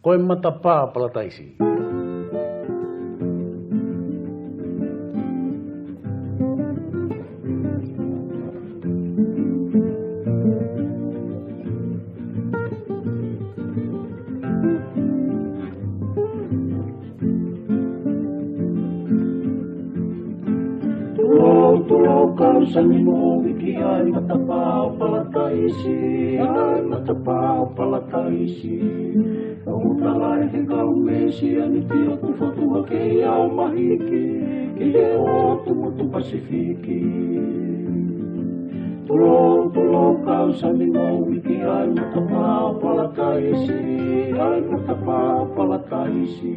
Koe matapā palataisi. Sani mo wiki ay matapao palataisi, ay matapao palataisi. Ang utalay ikaw mesi aniti ako fotua kaya mahiki, kaya o tumutu pasifiki. Tulong kau sani mo wiki ay matapao palataisi, ay matapao palataisi.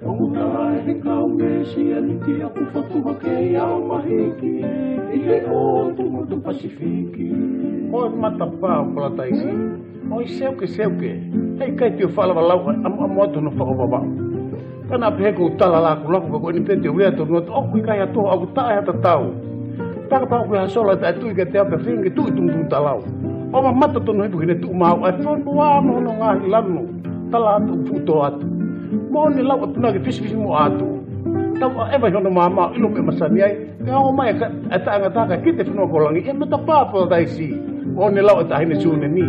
Ang utalay ikaw mesi aniti ako fotua kaya mahiki. O tumutu pasifiki. Koe matapā palataisi. Oi seuke. Hei kai tio whalawa lau amoto no whakawawau. Kana peheko utala laku ko ni pete wea tonu atu oku kai atoa aku tae hata tau. Taka pao kui hasola ta tui ka te ape whingi tui tumutu talau. Oma mata tonu hipu hine tu mau ai whonu wano no ngahi lanu. Tala atu ufuto atu. Moni lau atu nage fisi mo atu. Tau eva hono mama ilo me masani ai. Kau mai ata angata kite fino ko langi e mata papa taisi o ne lau ata hine sune ni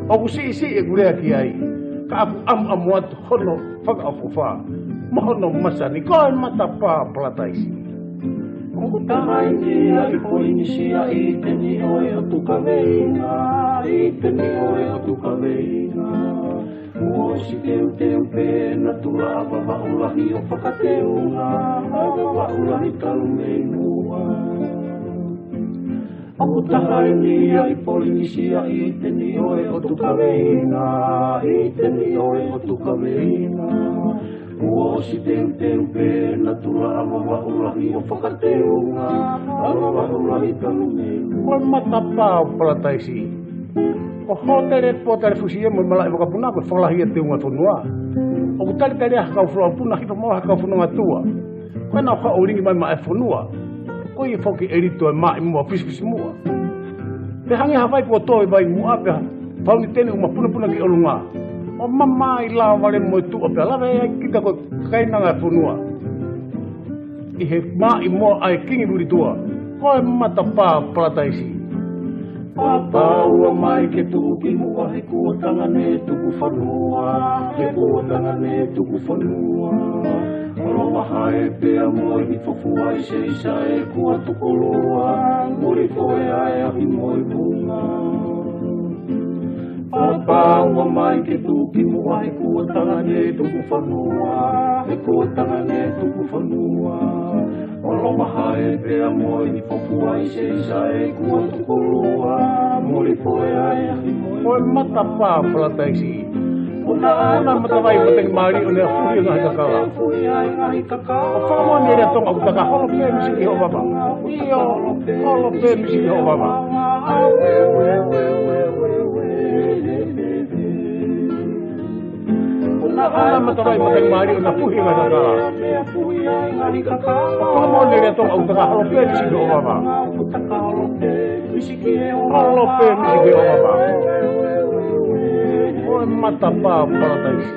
o ku si e gure ki ai ka am wat hono fak afufa mo hono masani ko mata papa taisi o ku tai ni ai po inisia i te ni o tu kaveina o tu kaveina o si teu pena tu lava va ulahi o whakateunga va ulahi talumenu Aku tahai ni ai polinisia i te ni oe o tu kaweina, i te ni oe o tu kaweina. Ua si teu pena tula ama wahulahi o whakateunga, ama wahulahi talumenu. Koe matapā palataisi. O hotere potare fusi e mo malai wakapuna koe whalahi e teunga whanua. O ku tari ahakau whanua puna hipa moa hakau whanua tua. Koe nau ka oringi mai ma e whanua. Koe i whoki erito e mai mua fisi mua. Te hangi hawai kua toi vai mua pe whauni tene uma puna ki olunga. O mamai la wale mo tu o pe lawe e kita koe kainanga e whanua. I he mai mua ai kingi buri tua. Koe matapā palataisi. Papaua mai ke tuki mua he kua tangane tuku whanua. He kua tangane tuku whanua. Aloha hae pea moi ni fofua i se isa e kua tukoloa. Mori foe ae ahi moi bunga. Papaua mai ke tuki mua he kua tangane tuku whanua. He kua tangane tuku whanua. Aloha hae pea moi ni fofua i se isa e kua tukoloa. Mori foe ae ahi moi bunga. Koe matapā palataisi. Una matawai mateng mari o nea fuhi ngahi kakala. O whakamoa nere tonga ku taka holo pe misi ki ho baba. Iyo, holo pe misi ki ho baba. Una matawai mateng mari o nea fuhi ngahi kakala. O whakamoa nere tonga ku taka holo pe misi ki ho baba. Holo pe misi ki ho baba. Koe matapā palataisi.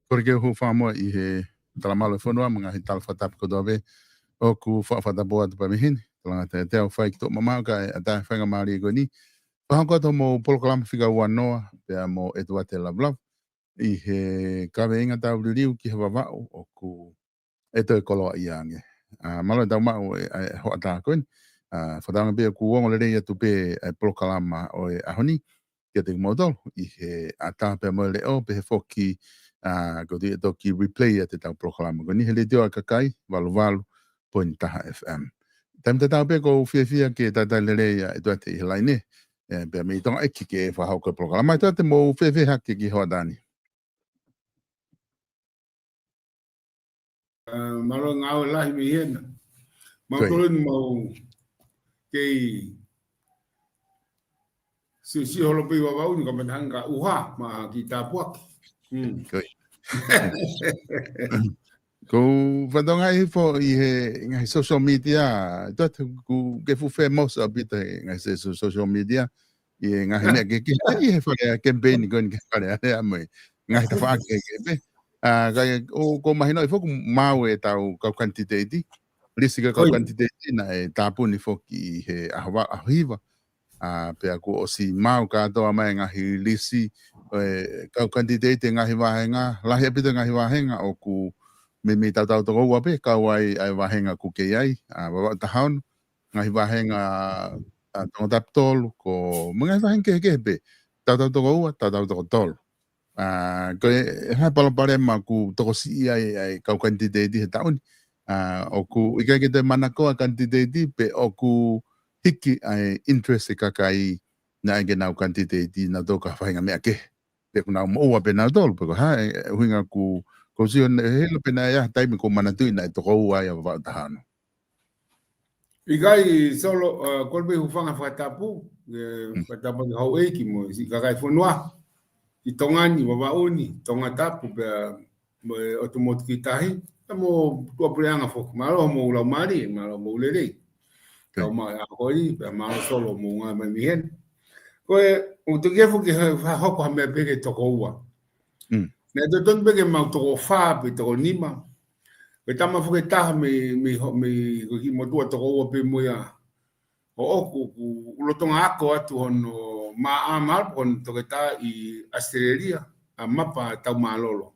Koreke hu whamoa i he talamalo whanua, mga he talawhatapi ko dobe, o ku whawhatapoa te pamihini, talanga te teo whai ki tō mamau ka e ata whainga maari e koe ni. Whahankoa tō mō polokalama whika ua noa, pia mō etua te lavlav, i he kawe inga tau ririu ki he wawau, o ku eto e koloa i ange. Malo e tau mau e ho ata koe ni, whataanga pia ku wongo le rei atu pe polokalama o e ahoni, kia te kumotol, i he ata pia mo le o, pe he whoki, ko te toki replay te tau proklama. Ko ni hele teo a kakai, walu poin taha FM. Taim te tau pe ko fia ke tata lere e toa te ihelaine. Pea me i tonga eki ke e whahau ko proklama. I toa te mo fia hake ki hoa dani. Malo ngau lahi me hiena. Mau kolon mau kei si holo pe wa ni ka matanga uha ma ki tapuak. Koi. Ko whadonga i fo i he social media, tatu ku ke fu famous a bit ngai se social media, i ngai me ke i he whare campaign ko ke whare a mai, ngai ta wha ke be. Kai o ko mahino i fo ku mau e tau kau quantity, lisi ka kau quantity na e tapu ni fo ki he ahwa ahiva. Pe aku o si mau ka toa mai ngahi lisi, kau quantity ngahi wahenga, lahi apita ngahi wahenga o ku me tau toko ua pe kau ai wahenga ku kei ai wawa tahaun ngahi wahenga tongo tap tolu ko mga wahenga ke pe tau toko ua tau toko tolu ko hai palapare ma ku toko si ai kau kantidedi he taun o ku ika ke te manakoa kantidedi pe o ku hiki ai interest kakai na ege nau kantidedi na toka wahenga mea ke pe kuna mo ua pe nau tolu pe ko hai huinga ku ko si on helo pena ya taimi ko manatu ina to ko ya va tahano igai solo kolbe hufanga fatapu fatapu ho eki mo si kakai fonwa i tongani wa oni tonga tapu be automotive tahi mo to preanga fo malo mo la mari malo mo lele to ma akoi be ma solo mo nga me mien ko o to gefo ke ha ho ko me be to ko wa ne to ton bege mau to fa pe to nima pe tama fu ke ta me ko ki mo to o pe mo ya o ku lo to ako atu hono ma amal kon to ke ta i Australia a mapa ta malolo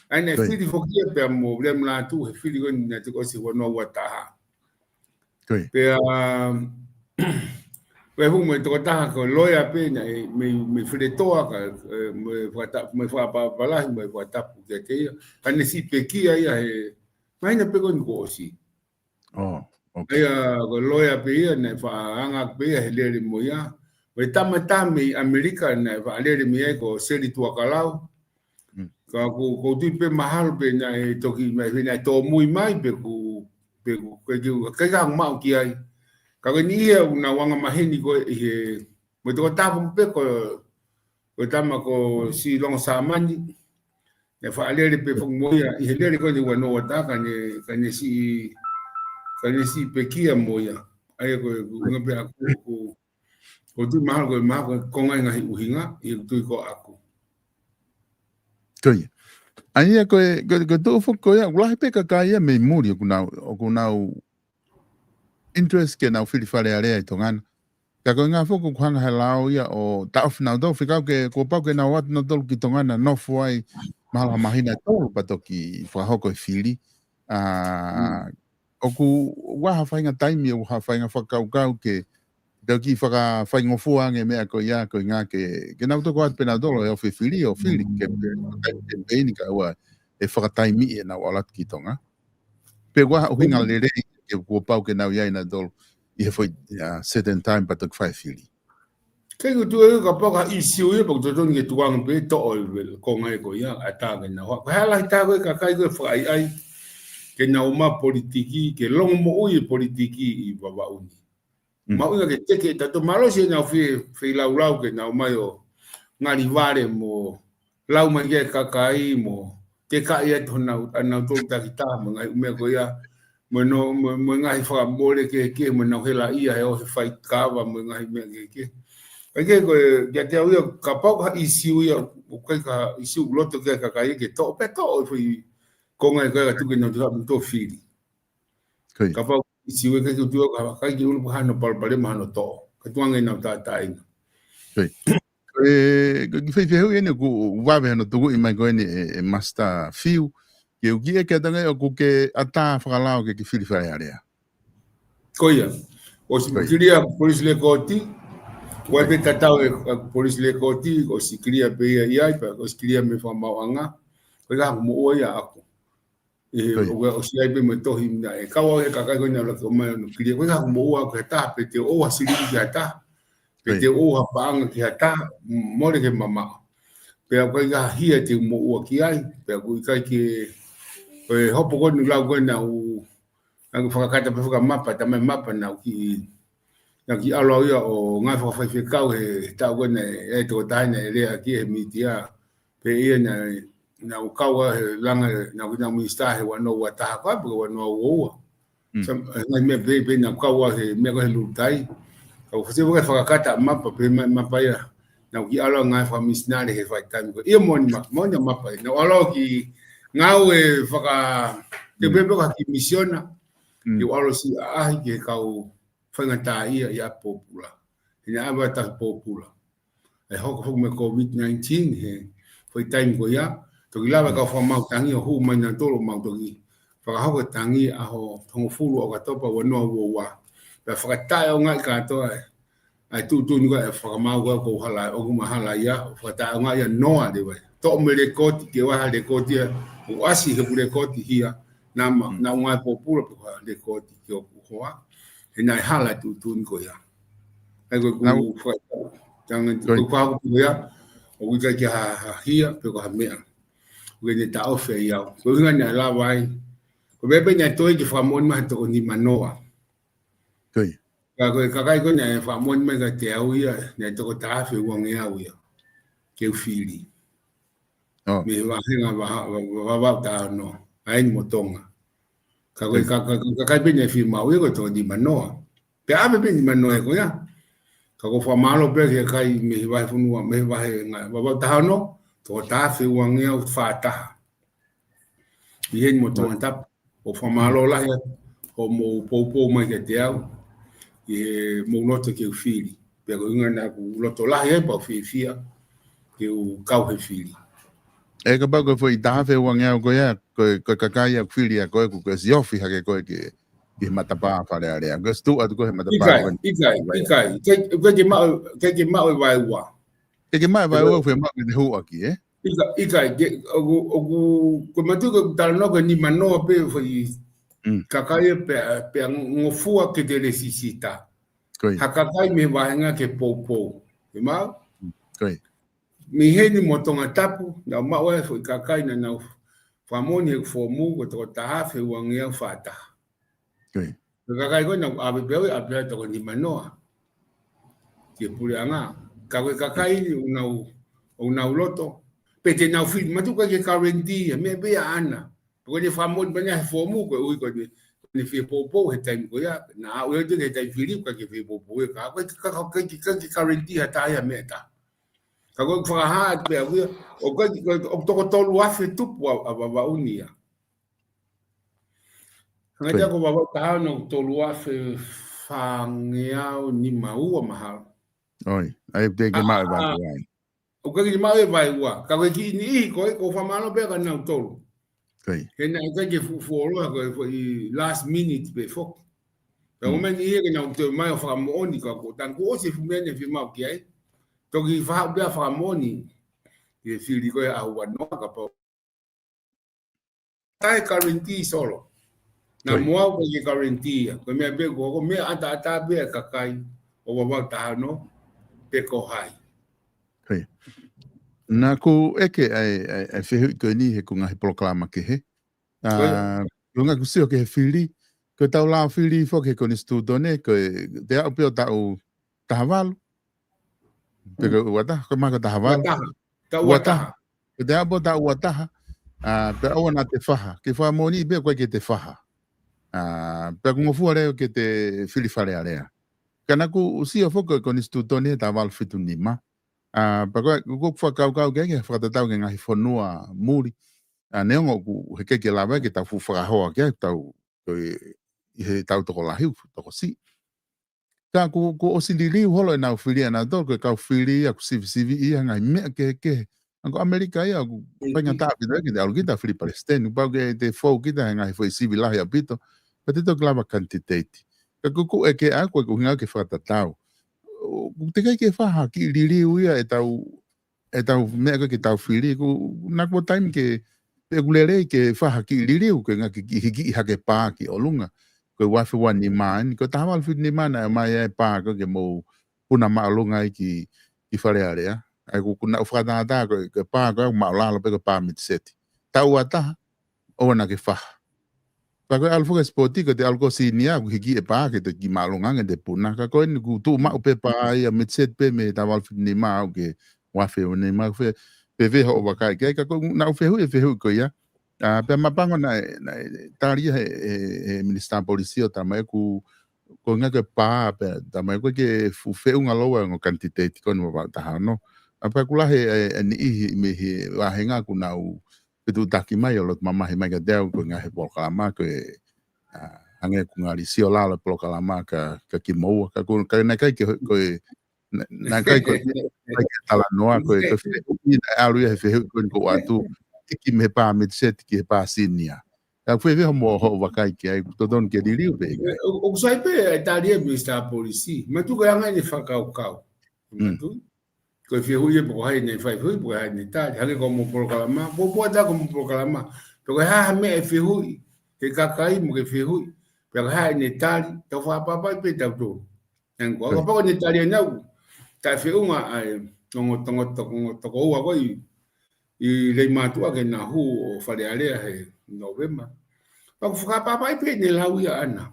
ai ne fidi fo ki pe mo blem la tu fidi ko ne to ko si wono wa ta pe pe fu mo to ta ko loya pe me fretoa ka me fa pa la me fa ta pu ke te ane si pe ki ai mai na pe ko ngo si okay ko loya pe ne fa anga pe le mo ya pe tamata me America ne fa le mi ko seri tu akalau ka ko tu pe mahal pe na to ki me na to muy mai pe ku ke ga ma ki ai ka ni una wanga mahini ko e mo to ta pe ko tama ko si long samani e fa ale pe fo mo ya e le ko ni wano ta ka ni si pekia mo ya ai ko nga pe aku ko tu mahal ko ngai uhinga e tu ko aku Toi. Ai ko to fo ko ya ula pe ka kai me muri ko na interest ke na fili fale ale to ngan ka ko nga fo ko hanga halau ya o ta of na do fika ke ko pa ke na wat no do ki to ngana no foi mahala mahina to pa to ki fa ho ko fili o ku wa ha fa nga time o ha fa nga fa ka ke do ki fa ngo nge me ko ya ko nga ke na to ko at pena do o fili ke be ni ka wa e fa time e na wala ki to nga pe wa o hinga le ke ko pau ke na ya ina do e foi certain time pa to fa fili ke tu ka pa ka issue e pa to nge tu ang pe to ko ngai ko ya ata ke na wa ha la ta ko ka kai ko fa ai ke na uma politiki ke long mo u politiki i baba uni ma u ke te ke ta to malo se na fi lau ke na uma yo ngari vare mo lau ma ke ka kai mo ke ka ia to na to ta kita mo ngai me ko ya mo ngai fa mo le ke mo na hela ia e o fai ka va mo ngai me ke ko ya te au ka pa ka issue ya ko ka issue loto ke ka kai ke to pe to foi ko ngai ka tu ke no to fili ka pa issue ke tu ka ki un ha no par ma no to ka tu ngai na ta ai fei ene ku wave no tu i mai ko ene master fiu ke u ki ke tanga o ku ke ata whakalao ke ki fili whare area ko ia o si kiria police le koti wa be tatau police le koti o si kiria pe ia pa o si kiria me fa mawanga ko ga mo o ia aku o si ai be me to himna e ka wa ka ka ko na lo ko mai no kiria ko ga mo o ka ta pe te o si ri ta pe te o ha panga ki ata mo le ke mama pe ko ga hia te mo o ki ai pe ko ka ki e hopo ko ni la ko na u ang whakakata pe mapa ta me mapa na ki alo ia o nga fa kau he ta ko ne e to ta ne le aki e mitia pe ia na na o kaua he langa na wina mista he wano wa taha ka pe wano o ngai me be na kaua he me ko he lutai o fose bo fa kata mapa pe mapa ya na ki ala ngai fa misnare he fa tan ko e moni mapa na ala ki ngau e fa te bebe ka ki misiona ki ala si ke kau fa ngata ia popula ina aba ta popula e hoko me COVID-19 he foi time ko ya to lava ka fa mau tangi ho mai na tolo mau to gi fa ha ko tangi a ho tongo fulu o ka topa wo no wo wa pa fa ta o ngai ka to ai tu ni ka fa mau ko hala o ma hala ya fa ta ngai ya no a de wa to me le koti ke wa le koti o asi ke le koti hia na ngai popula ko le koti ke o ko wa e nai hala tu ni ko ya ai ko fa tang ko pa ko ya o ka ki ha hia pe ko ha me when ta ofe ya ko nga la vai ko bebe nya to ki fa mon ma to ni manoa Koi ka kai ko nya fa mon me ga te au ya nya to ta fe wong ya u ya ke fili me va hinga va ta no ai mo tonga ka kai be nya fi ma u ko to ni manoa pe a be ni manoa ko ya ka ko fa malo be ke kai me va funua me va nga va ta no to ta fe wang ya fa ta bien mo to tap o fa malo la ya o mo po mai ke te au e mo no te ke fili pero nga na ku lo to la ya pa fi ke o kau he fili e ka ba ko foi ta fe wang ya ko ya ko ka ka ya fili ya ko si ofi ha ke ke matapa fa le area ko stu at ko he matapa ikai ke ma vai wa ke mai vai o fe ma de hu aqui Ikai ko matu ko talno ko ni mano pe foi kakai pe ngofua ke de necessita hakakai me vaenga ke popo ma mi heni motonga tapu na ma wa foi kakai na famoni fo mu ko to ta fe wangia fata kakai ko na abe to ni mano ke pulianga kakai una loto pete na film matu ka ke karendi me be ana ko ni famon banya fomu ko ko ni fi popo he time ko ya na o de he time film ka ke fi popo ka ka karendi ata ya meta ka ko fa ha be o ko to lu afi tu wa unia nga ko ba ta no to lu afi fangiao ni mau mahal oi ai de ke mai ba o ka ki mai vai wa ka ki ni ko fa malo be ka na to kai ke na ka ke fu lo ko last minute be fo ka o men ni ke na to mai fa mo ni ka ko tan ko se fu men fi ma ki ai to ki fa be fa mo ni ke fi ri ko a wa no ka po tai guarantee solo na mo ko ki guarantee ko me be ko me ata be ka kai o wa ta no pe ko hai na ku eke ai fehu ko ni he kunga he proklama ke he lunga ku sio ke fili ko tau la fili fo ke kon estudo ne ko te a pio tau taval pero wata ko ma ko taval wata te a bota wata pero ona te faha ke fa moni be ko ke te faha pero mo fu ale ke te fili fale area kana ku sio fo ko kon estudo ne taval fitu ni ma pako ko fa kau ke fa ta tau nga fonua muri neongo ku ke lava ke ta fu fa ho ke tau he tau to la hiu to si ka ku o silili holo na fili na do ko ka fili ku civi nga me ke ango america ia ku panga ta bi ke algo kita fili palestino pa ke te fo kita nga foi civil la ya pito petito clava quantitati ka ku e ke a ku nga ke fa ta tau te ke fa ki lili uia e tau me ke tau fili ku na ko time ke pe gulere ke fa ki lili ku nga ki ha ke pa ki olunga ko wa fe wa ni man ko ta mal fit ni man ma e pa ko ke mo una ma olunga ki fale area ai ku na fa da ko pa ko ma la lo pe ko pa mit set tau ata ona ke fa Pako alfo ke spoti ke te alko sinia ku hiki e pa ke te ki malonga de puna ka ko ni ku tu ma pe pa ia mitset pe me ta wal ni ma ke wa fe ni ma fe Pewe ho wakai ke ka ko na fehu ko ia. Pe mapango na tari he minister policia ta mai ku ko nga ke pa pe ta mai ko ke fu fe unga loa ngo quantity ko no ba ta no. Apa kula he ni me he wa henga ku na u petu taki mai o lot mama he mai ka deu ko nga he polkalama ko ange ku nga lisio la polkalama ka ki mo ka ko na kai ke ko na kai ko tala noa ko e aru e fe ko atu tiki me pa me set ki pa sinia ka foi ver mo ho wakai ki ai to don ke diriu be o sai pe taria minister policy mas tu ga ngai fa kau tu ko fe hui po hai ne fai hui po hai ne ta ha ko mo programa po da como programa to ha me fe hui ke kakai mo ke fe hui pe ha ne ta to fa pa pe ta tu en ko pa ne ta na ta fe uma tongo ua ko i le matua ke na hu o fale alea he novema pa fuka pa pa pe ne la uia ana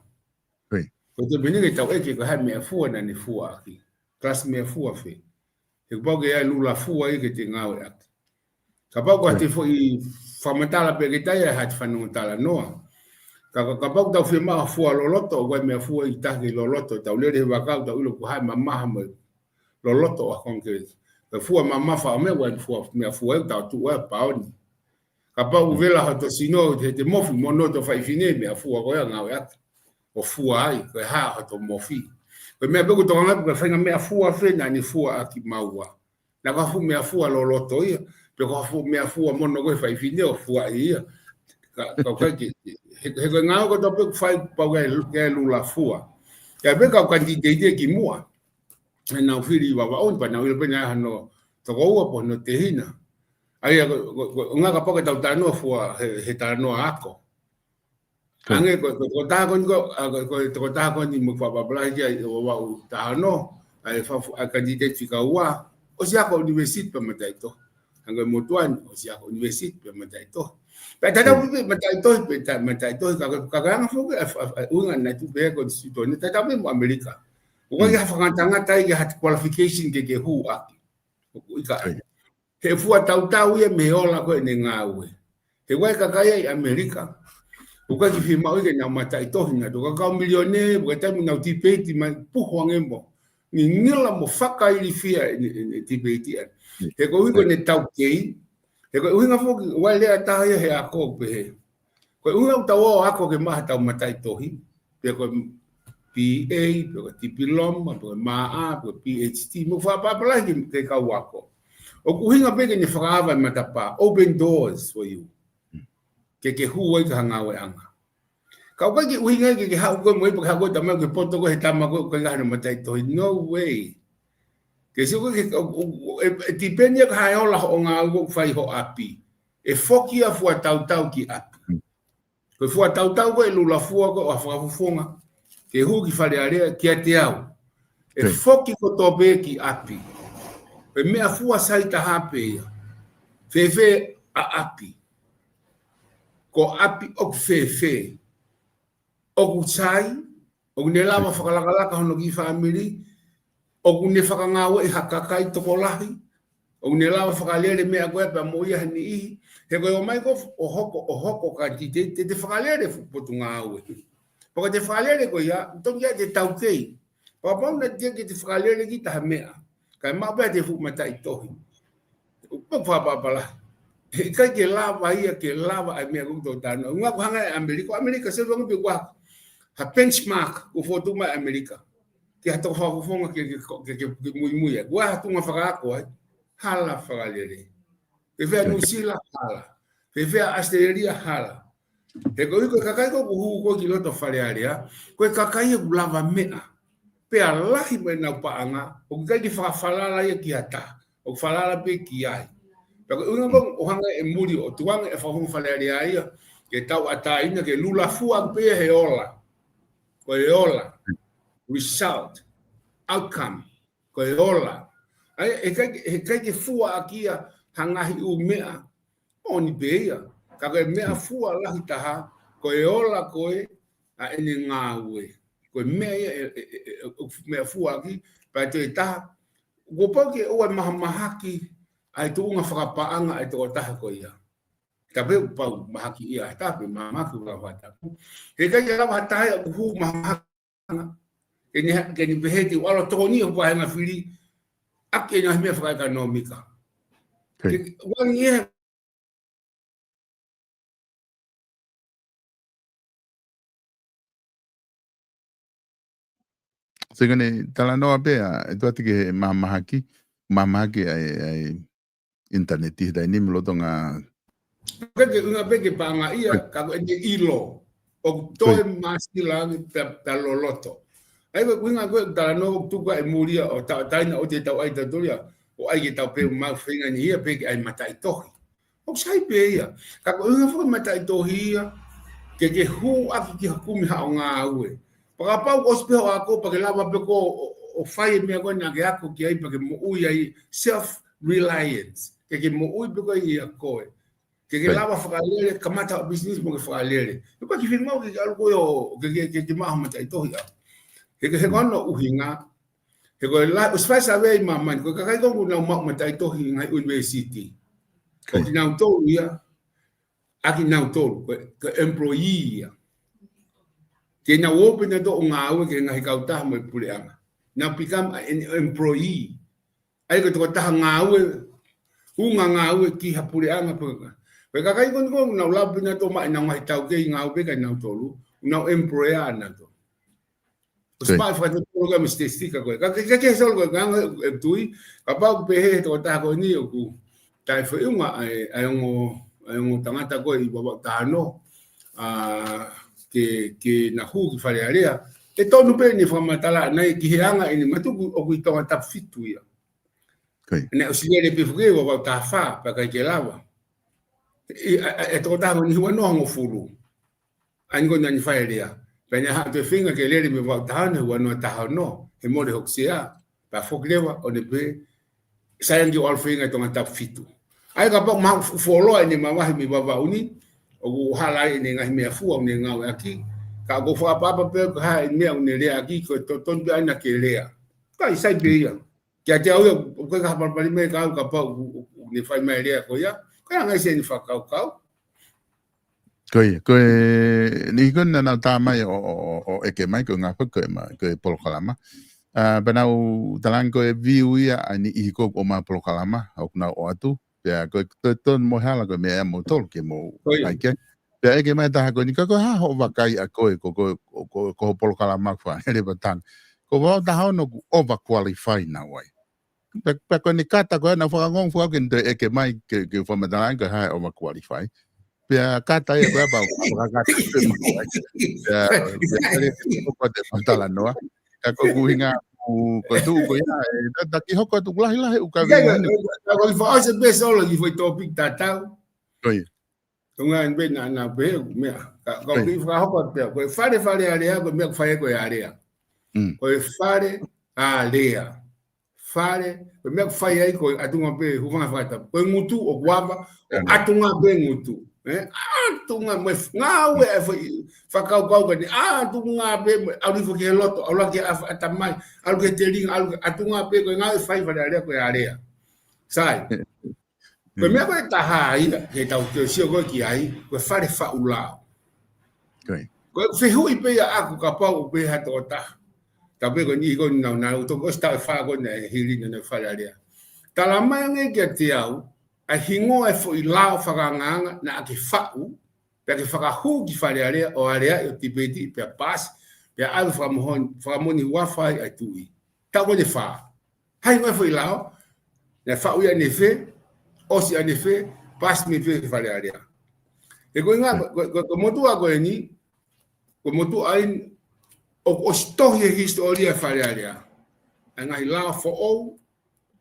ko te bini ke tau eke ko ha me fua na ni fua aki class me fua fe e ko ke ai lula fua i ke te ngau ak ka pa ko te fo i famatala pe ke tai ha te fanu tala noa ka pa ko tau fe ma fua loloto ko me fua i ta ke loloto tau le wa ka tau lo ko ha mama mo loloto a kon ke fua mama fa me wa fua me fua ta tu wa paoni ka pa u vela ha to sino te mofi mono to fa fine me fua ko nga wa o fua ai ko ha to mofi ko me be ko to nga ko fa me fua fe na ni fua aki maua na ka fu me fua loloto ia pe ko fu me fua mono ko fa fine o fua ia ka ke he ko nga ko to pe fa pa ga lu la fua ya be ka kandidate ki mua na fili wa on pa na ule pe na no to go po no te hina ai nga ka pa ka ta no fua he ta no ako ange ko ta ko ni mo fa bla ya wa ta no ai fa candidate fika wa o sia ko university pa mata ito ange mo tuan o sia ko university pa mata ito pa ta mata ito ka nga fo unga na tu be ko sito ni ta mo america o ga fa tanga tai ga qualification ke hu aki ika he fua tau ia me ola ko ne ngawe he wai ka kai america o ka ki firma o ke na mata ito hina do ka milione o ta mi na tipeti mai pu hoangembo ni ngila mo faka ili fia ni tipeti he ko ne tau kei he ko hinga fo wai le ta he ako pe ko unga tau ako ke ma tau mata ito hi pe ko PA, tipilom, maa, PhD, mo fa pa pala ke ka wako. O kuhinga pe ke ni fakava matapa, open doors for you. Ke huwa ka ngawe anga. Ka ki uhinga ke ha ko mo pa ko tama ke poto ko hitama ko ka no matai to no way. Ke se ko ke tipenya ka ha ola o nga ko fai ho api. E foki a fu tau ki api. Ko fu tau ko e lula fu ko a fa fonga. Ke hu ki fale area ki ate au e foki ko tobe ki api e me afua saita hape fefe a api ko api o fefe o kuchai o ne lava fakalakala ka hono ki family o ne fakangawe e hakakai to kolahi o ne lava fakalele me agwe pa moia ni he ko mai ko o hoko ka te fakalele fu potungawe porque te falele ko ya então ya te taukei pa pa na te que te falele ki ta mea ka ma ba te fu mata itohi pa pa la ka ke lava ia ke lava a mea ko to tano nga ko hanga america se vong pe kwa ha benchmark o foto ma america que ha to fa fonga que muy ya wa tu nga fa ko hala falele pe ve anusila hala pe ve asteria hala he ko kakai ko hu ko ki loto fale area ko kakai ku lava mea pe alahi me na paanga o kai ki fa falala ia ki ata o falala pe ki ai pe unga bong o hanga e muri o tuanga e fa hu fale area ia ke tau ata ina ke lula fua pe he ola ko e ola result outcome ko e ola ai e kai ki fua akia hangahi u mea oni beia ka mea fua lahi taha ko e ola ko e a ene ngawe ko mea fua ki pa te taha ko pa ke o mahaki ai tu nga whakapaanga ai tō taha ko ia. Ka peu pau mahaki ia, tapi mamaki wala whatapu. He kai ia lawa tahe a kuhu mahaka. Ke ni beheti wala tōni o pahenga whiri, ake nga himea whakaika no mika. Wangi ia, Segane tala noa pea, e tuati ke mamahaki ai internet i dai nim loto nga peke unga peke panga ia, kako ene ilo, o toe masilangi ta loloto. Ai winga koe tala noa tuka e muria o taina o te tau ai taturia, o ai ke tau peu mau whinga ni ia peke ai matai tohi. O sai pe ia, kako unga whaka matai tohi ia, ke hu aki ki hakumi hao ngā ue. Pakapau ospeo ako pake lava peko o whai mea koe nake ako ki ai pake mo ui ai self-reliance. Ke mo ui peko i a koe. Ke lava whakalere, kamata o business mo ke whakalere. Ke paki whingau ke alu koe o ke maha mata i tohi a. Ke kono uhinga. Ke koe la, o svai sa wei mamani, koe kakai kongu nau maha mata i tohi ngai university. Ko ki nau tolu ia, aki nau tolu, ke employee ia. Ke na open na do ngā ue ke ngahi kautaha mo i puleanga. Now become an employee. Ai ko toko taha ngā ue, unga ngā ue ki ha puleanga peka. Peka kai kono nau labi na to mai nau ngahi tau kei ngā ue peka nau tolu, nau employer na to. Uspai whakata tolu ka mististika koe. Kake sol koe kanga e tui, ka pau pehe toko taha koe ni o ku. Tai whaunga ai ongo tangata koe i baba tahano. Ke na hu ki whare area, e tonu pe ni whamatala nei ki heanga ini matuku o kui tonga tap fitu ia. Ne o sinere pe fuke o wau ta wha, pa kai ke lawa. E toko taha ni hua noha ngo furu. Ango nani whare area. Pene ha te whinga ke lere me wau tahana hua noha taha no, he more hoksea, pa whokrewa o ne pe, sayangi o alwhinga tonga tap fitu. Ai ka pok maha wholoa ni mawahi mi wawa uni, o halai ni ngahi mea fua ni ngau aki ka go fa papa pe ka hai mea ni le aki ko to ton bi ana ke lea ka sai be ya ka te au ko ka pa pali me ka pa ni fai mai lea ko ya ka ngai se ni fa ka ko ni kon na ta mai o e ke mai ko nga ko ma ko pol kalama bana u talang ko viu ya ani i ko o ma pol kalama o na o atu ya ko ton mo hala ko me mo tol ke mo ai ke pe ke mai ta ko ni ko ha ho va kai a ko pol kala ma fa ele batang ko va ta ho no over qualify na wai pe ko ni kata ko na fa ngong fa ke ke mai ke fa ma ta ko ha over qualify pe kata ya ba kata ya ko te pantala no ko guinga ko tu ko ya da ki hoko tu lahi u ka ko fa ase be solo ki foi topic tatau oi tunga en be na be me ko ki fa hoko te ko fare area ko me fa ko area ko fare area fare ko me fa ai ko atunga be hu fa ta ko ngutu o guava atunga be ngutu tunga me ngawe fa ka ni tunga be au fo ke loto au la ke atamai au ke teling au atunga be ko ngawe fai fa area ko area sai ko me ko ta hai ke tau ke sio ko ki ai ko fare fa ula ko fe hui pe ya aku ka pa be ha to ta be ko ni ko na to ko sta fa ko na hili na fa area talama nge ke te au a hingo e fo i lao whakanganga na ake whau, pe ake whakahu ki whare area o area o tipeti pe a pas, pe a alu whakamoni wawhai ai tui. Tau kone wha. Hai ngoi fo i lao, na whau i ane whe, osi ane whe, pas me pe whare area. E koe ngā, ko motu a koe ni, ko motu ain, o stohi e historia whare area. A ngai lao fo ou,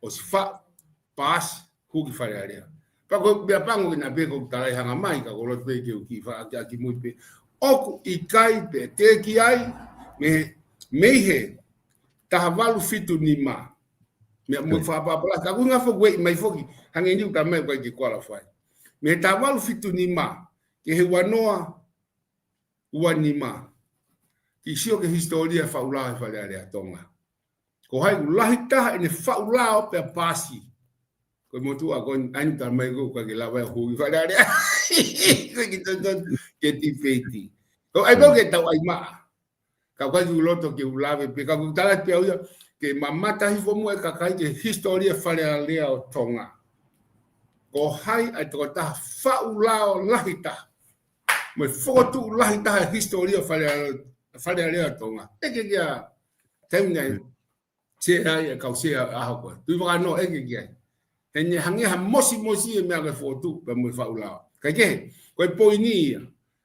osi wha, pas, ki whare area. Pa ko bea pango na be ko tarai hanga mai ka ko lo pe ki fa ki mo pe oku i kai pe te ki ai me he ta valu fitu ni ma me mo fa pa ka ku nga fo we mai foki hanga ni ka me ko ki qualify me ta valu fitu ni ma ke he wanoa ni ma ki sio ke historia fa ula fa area tonga ko hai ulahi ta ene fa ula pe pasi ko mo tu akon anta mai ko ka ke lava hu fa da dia ko ki ton ke ti feti ko ai bo ke tau ai ma ka kwa ju loto ke ulave pe ka tala pe o ke mamata hi fo mo e ka kai ke historia fa le o tonga ko hai ai to ta fa ulao lahita mo foto lahita historia fa le o tonga e ke ya temne se ai ka se a ko tu va no e ke ya ene hangi ha mosi e me ga foto pe mo fa ulao ka ke ko poini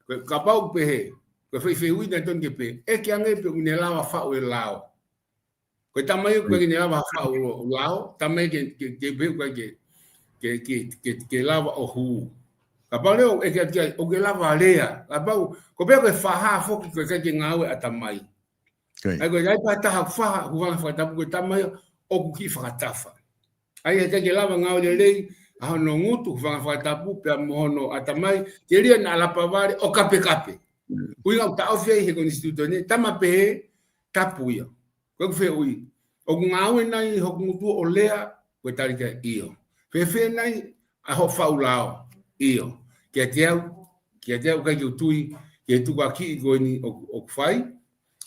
ko ka pau pe ko fe ui na ton ke pe e ke ange pe une lava fa o lao ko tamai ko ke ne lava fa o lao tamai ke pe ko ke lava o hu ka pau le e ke o ke lava lea ka pau ko pe ko fa ha fo ko ke ngawe atamai ai ko ai pa ta fa hu va fa ta ko tamai o ku ki fa tafa ai ke lava ngawe le a no ngutu fa fa tapu pe mo no atamai ke ria na la pavare o kape ui ngau ta ofia he ko instituto ne tama pe tapuia ko fe ui o ngau nai ho ngutu o lea ko tarika io fe nai a ho faulao io ke te ka jutui ke tu ka ki go ni o fai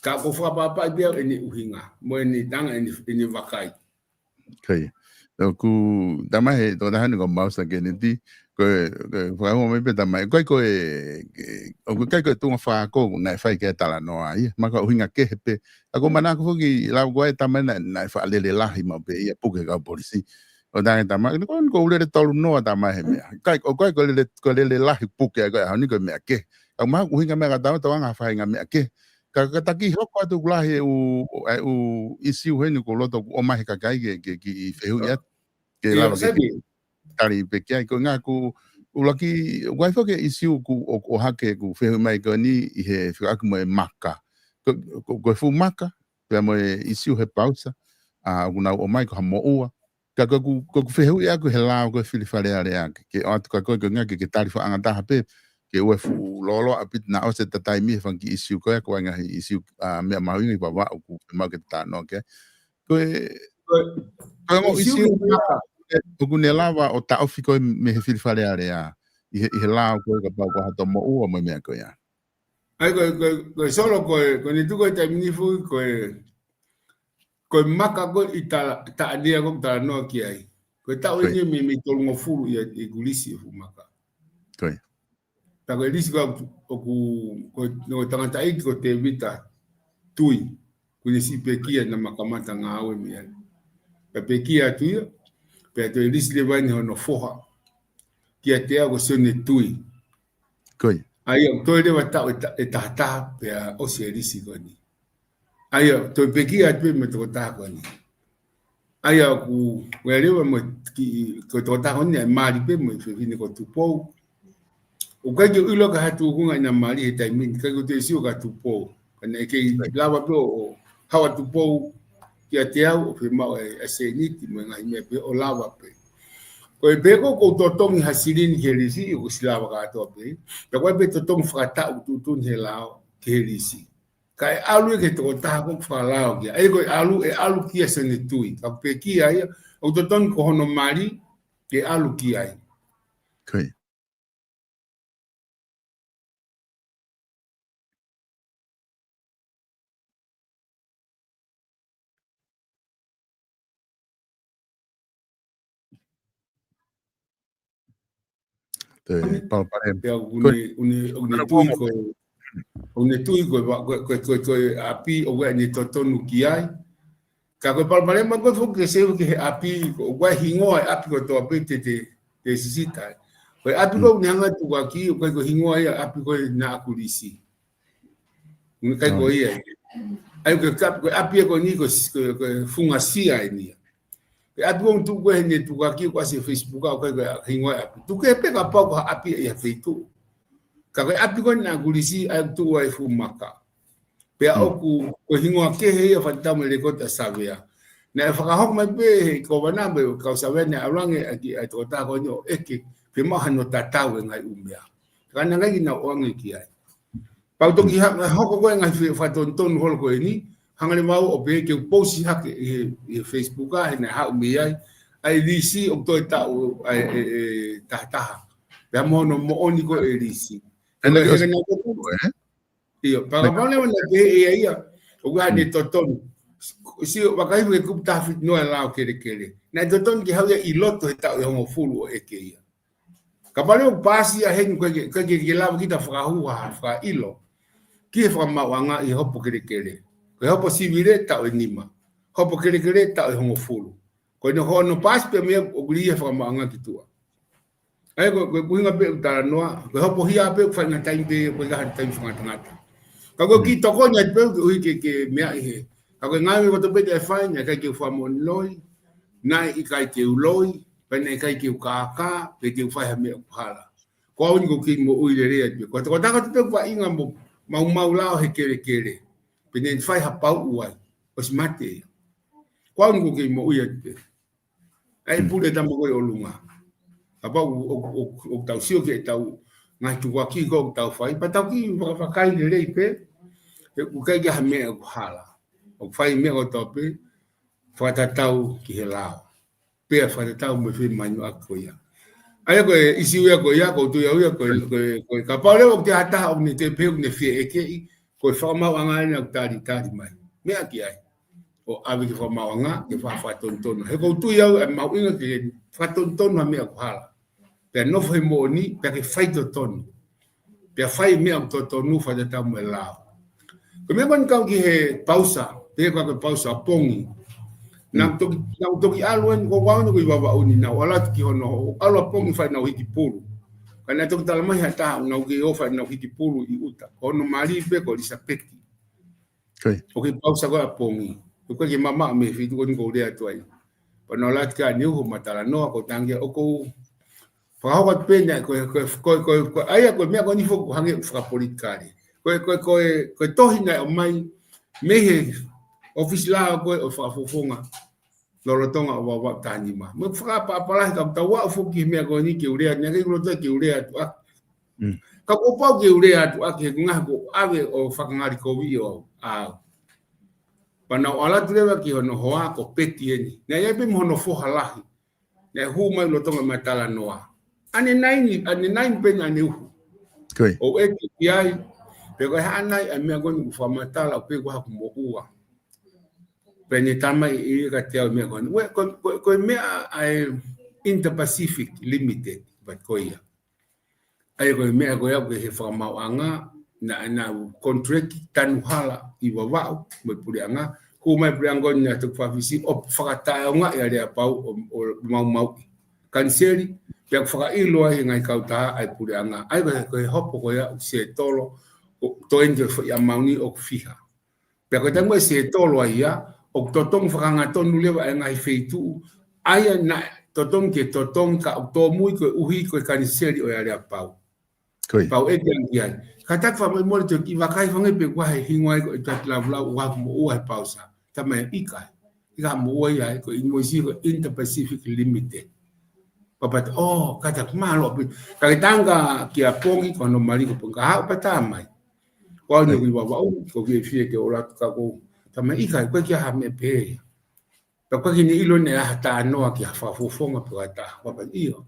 ka ko fa pa bia ni uhinga mo ni danga ni vakai kai ku dama he to da han ko mouse ke ni ti ko fa mo me peta mai ko o ko tu fa ko na fa ke tala no ai ma ko hinga ke pe ko mana ko ki la ko ta mana na fa le la hi ma pe ya pu ke ka polisi o da ta ma ko le to no ta ma he me ko le la hi pu ke ko ha ni ko me ke ko ma ko hinga me ka ta nga fa hinga me ke ka ta ki ho ko tu la he u isi he ni ko lo to o ma he ka kai ke fe hu ya ke la ke tari pe kia ko nga ku ulaki wai fo ke isiu ku o hake ku fe mai ko ni he fa ku mo maka ko fu maka pe mo isiu he pausa a una o mai ko mo ua ka ko fe hu ya ku he la ko fili fale ale ke o ka ko nga ke tari fo anga ta pe ke o fu lolo apit na o se tatai mi fa ki isiu ko ko nga isiu me ma wi ba wa ku ma ke ta no ke ko ko isiu Ogune lava o ta ofiko me he fili fale area i he la ko ka pa ko to mo o mo me ko ya ai ko solo ko ni tu ko ta mini fu ko maka ko ita ta dia ko ta no ki ai ko ta o ni me to ngo fu ya e gulisi fu maka ko ta ko lisi ko no tanga ta i ko te vita tui ko ni si pekia na makamata ngawe mi ya pekia tu pe to lisi le vai no foha ki te ko se ne tui koi ai to le va ta ta pe o se lisi ko ni ai to pe ki pe me to ta ko ni ai ku we le mo ki ko to ta ko ni ma ri pe mo fe ni ko tu po o ka ke ulo ka tu ku na ma ri ta min ka ko te si o ka tu po kana ke lava po hawa tu po ki te au pe ma e se ni ti mo ngai me pe o lava pe ko e pe ko to tong hasirin helisi o silava ka to pe pe ko pe to tong frata u tu he lao helisi kai alu ke to ta ko fa lao ki ai ko alu ki se ni tui ka pe ki ai o to tong ko no mari ke alu ki ai kai te pa pa une tui ko api o wa ni totonu ki ai ka ko pa ma ko fu ke se ke api o wa hingo api ko to api te sisita ko api ko ni hanga tu ki ko hingo ai api ko na kulisi ni kai ko ia ai ko api ko ni ko funga sia ni api ko tu ko ni tu ki ko se Facebook ko hingo api tu ke pe ka pa ko api ia feitu ka api ko na gulisi ai tu ai fu maka pe oku ko hingo ke he fa ta mo le ko ta savia na fa ka hok mai pe ko bana be ka savia na arange aki ai to ta ko no eke pe ma hano ta ta we ngai umia kana ngai na onge ki ai pa to ki hok ko ngai fa ton hol ko ni hangale mau o pe ke post ha ke Facebook a na ha umia ai lisi o toi tau ai tahtaha. Pea mono mo oni ko e lisi. Ena Ko ke hega na ko. Iyo, para pale wala ke ia. O ga ni toton. Si o kai ke ku tafit no la kere kere. Na toton ki hauya I loto he tau ho fulu e ke ia. Ka pale o pasi a hen ko ke la kita fra hua fra ilo. Ki fra mawanga I hopo kere kere. Ko hopo sivire tau enima. Hopo kere kere tau ho fulu. Ko no ho no pas pe me o glia fra mawanga kitua. Ai ko kuinga pe ta noa, ko hopo hia pe fa na time pe ko ga time fa ngata. Ka ko ki toko nya pe o ke me ai he. Ka ko ngai ko to pe e fa nya ka ke fa mon loi. Na I kai ke uloi, pe nei kai ke ka pe ke fa ha me hala. Ko un ko ki mo ui le re pe. Ko ta ka te fa inga mo mau lao he kere kere. Pe nei fa ha pau uai. O smate. Ko un ko ki mo ui pe. Ai pule ta mo ko o lunga. Apa o tau sio ke tau ngai tu ki ko tau fai pa tau ki fa kai le le pe o kai ga me o hala o fai me o tope fa ta tau ki he lao pe fa ta tau me fi manu akoya ai ko isi we ko ya ko tu ya ko ka pa le o te ata o ni te pe o ni fi e ke ko fa ma anga ni tari mai me aki ai o ave ki fa ma anga ke fa tonton he ko tu ya ma inga ke fa tonton ma me o hala pe no foi moni pe que fai to ton pe fai me am to nu fa de tam la ko me ban ka ki he pausa pe ka pausa pongi na to ki alwen ko wa no ko baba uni na wala ki hono alo pongi fa na hiki pulu kana to tala mai hata na ki ofa na hiki pulu I uta ono mari pe ko disapeti o ki pausa ko pongi ko ki mama me fi ko ko le atoi pa no la ka ni ho matala no ko tangia o ko fa ho pena ko ai ko me ko ni fo hange fra politikari ko tohina o mai me he office la ko o fa fofonga lo tonga o wa tani ma me fra pa la ka tawa fo ki me ko ni ki urea ni ko to ki urea tu ka ko pa ki urea tu ke nga ko ave o fa ngari ko wi o a pana ala tu le ki hono hoa ko peti ni na ye be mo no fo halahi na hu mai lo tonga matala noa ane nine pena ne hu o e ki ai pe ko hanai a me go ni fa matala pe ko ha mo ua pe ni tama I ka te me go we ko me ai Inter-Pacific Limited but ko ia ai ko me go ya ko he fa ma anga na contract tan hala I wa me puri anga ku mai puri anga ni to fa visi op fa ta nga ya le pa o mau kanseri pe fa ilo ai ngai kauta ai puri anga ai ko hopo ko ya se tolo to enjo ya mauni o fiha pe ko tango se tolo ai ya o totong fa nga tonu le ngai feitu ai na totong ke totong ka to mui ko uhi ko kanseri o ya le pau pau e dia kata fa mo to ki va kai fa ngai pe kwa hingwai ko tat la wa mo ai pausa tama ika mo ai ko invoisi ko Inter-Pacific Limited papat kata malo ka tanga ki apongi kono mari ko ka pata mai ko ni wi wa ko ki fie ke ora ka ko tama ika ko ki ha me pe pa ko ni ilo ne hata no ki fa fofonga pe ta papat io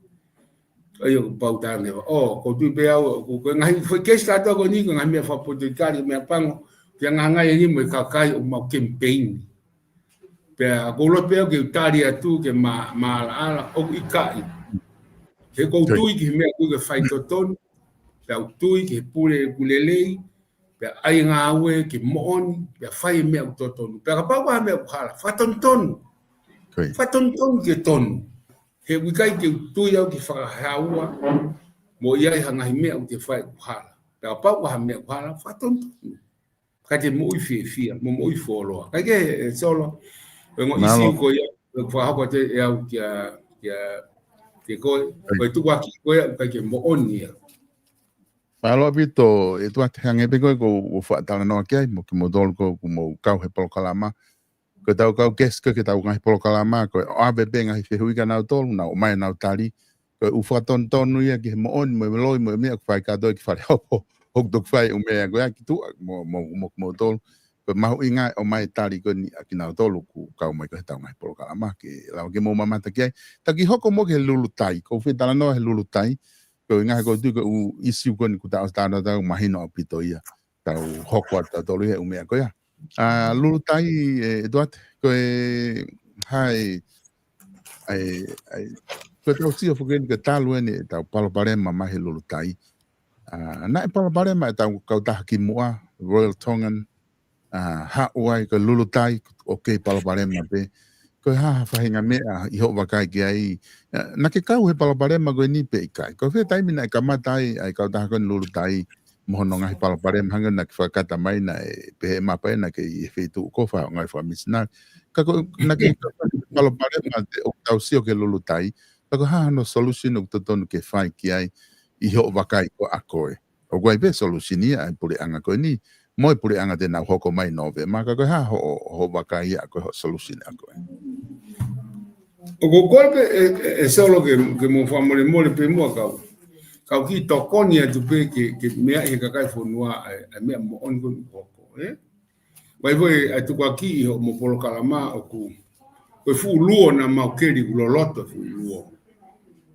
ayo pauta ne ko tu be ko ngai foi que está to ko ni ko ngai me fa politikari me pango que ngai ni mo ka kai o ma campaign pe ko lo pe que tari atu que ma ala o ikai ke ko tu ki me ku ke fai toton pe tu ki pure kulelei pe ai ngawe ki mon pe fai me toton pe ka pa wa me khala fa tonton ke ton he wikai ke tu ya ki fa hawa mo ia hanga me o te fai khala pe pa wa me khala fa tonton ka te mo fia mo folo ka ke solo ngo isi ko ya fa ha te ya ke ko tu wa ki ko ya ka ke mo onia Malo bito e tu hange pe ko fa tala no ke mo ki mo dol ko mo ka he polo kalama ko tau ka ke tau ngai polo kalama ko ave be ngai fe hui kana tol na o mai na tali ko u fa ton no ya ki mo on mo loi mo me fa ka do ki fa ho dok fa o me go ya ki tu mo dol ko mahu inga o mai tali ko ni akina tolu ku ka mai ko tau mai por kala ma ke la ke mo mama ta ke hoko mo ke lulu tai ko fe tala no he lulu tai ko inga ko tu ko isi ko ni ku ta mahino pito ia tau hoko ta tolu he umea ko ya lulu tai doat ko hai ai ko tau sia fugen ke talu ni tau palo pare mama he lulu tai na palo pare ma tau ka ta ki moa Royal Tongan ha uai ko lulu tai okay palo pare ma pe ko ha fahinga me I ho wakai ki ai na ke kau he palo pare ma go ni pe kai ko fe tai mina ka matai ai ka ta ko lulu tai mo no ngai palo pare ma hanga na fa kata mai na pe ma pa na ke fe tu ko fa ngai fa misna ka ko na ke palo pare ma o tau sio ke lulu tai ko ha no solution o toton ke fai ki ai I ho wakai ko akoe o guai be solution ia ai pure anga ko ni moi pure anga de na hoko mai nove ma ka ko ha ho wakai ko solution akoe o ko golpe e solo que mo fa mole pe mo ka ki to koni tu pe ke me ai ka kai fonua a me mo on ko vai tu kwa ki mo polo kalama o ku fu luo na ma keri loloto fu luo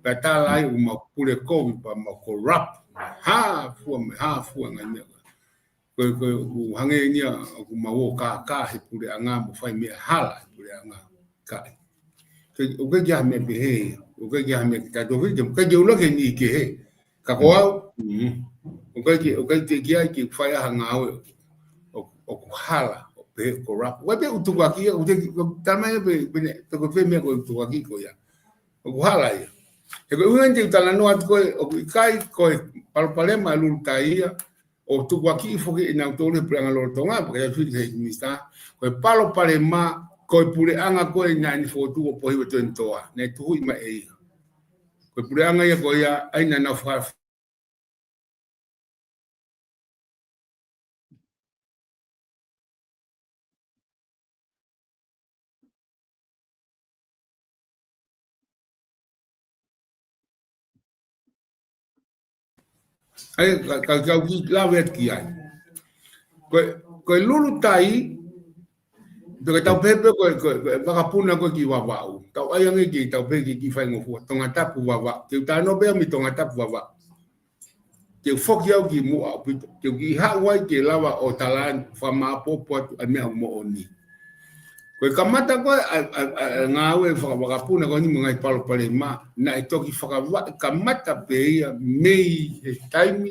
Patala ai uma pure kovi pa ma corrupt ha fu ngane ko hange nia ku ma wo ka he pure anga mo fai me hala pure anga ka ke o ke ja me be o ke ja me ka do vi ke jo lo ke ni ke he ka ko o ke kia ki fai hanga o ku hala o pe corrupt wa be utu wa ki o te tama be to ko fe me ko utu wa ki ko ya o ku hala ya e ko uente tala no at ko o kai ko palpalema lultaia o tu aki foki na tole pranga lo tonga porque ya fui que mista ko palpalema ko pure anga ko na ni fotu o pohi to entoa ne tu ma e ko pure anga ya ko ya aina na fa ai ka ki la vet ki ai ko lulu tai porque tau pepe ko vakapuna ko ki wawau tau ai ngi ki tau pe ki fai ngofu tonga tapu wawa ke ta no be mi tonga tapu wawa ke foki au ki mu au ke ki hawai ke lava o talan fa ma popo a me mo oni ko kamata ko ngawe fa vakapuna ko ni ngai palo pale ma na itoki fa kamata pe mei he time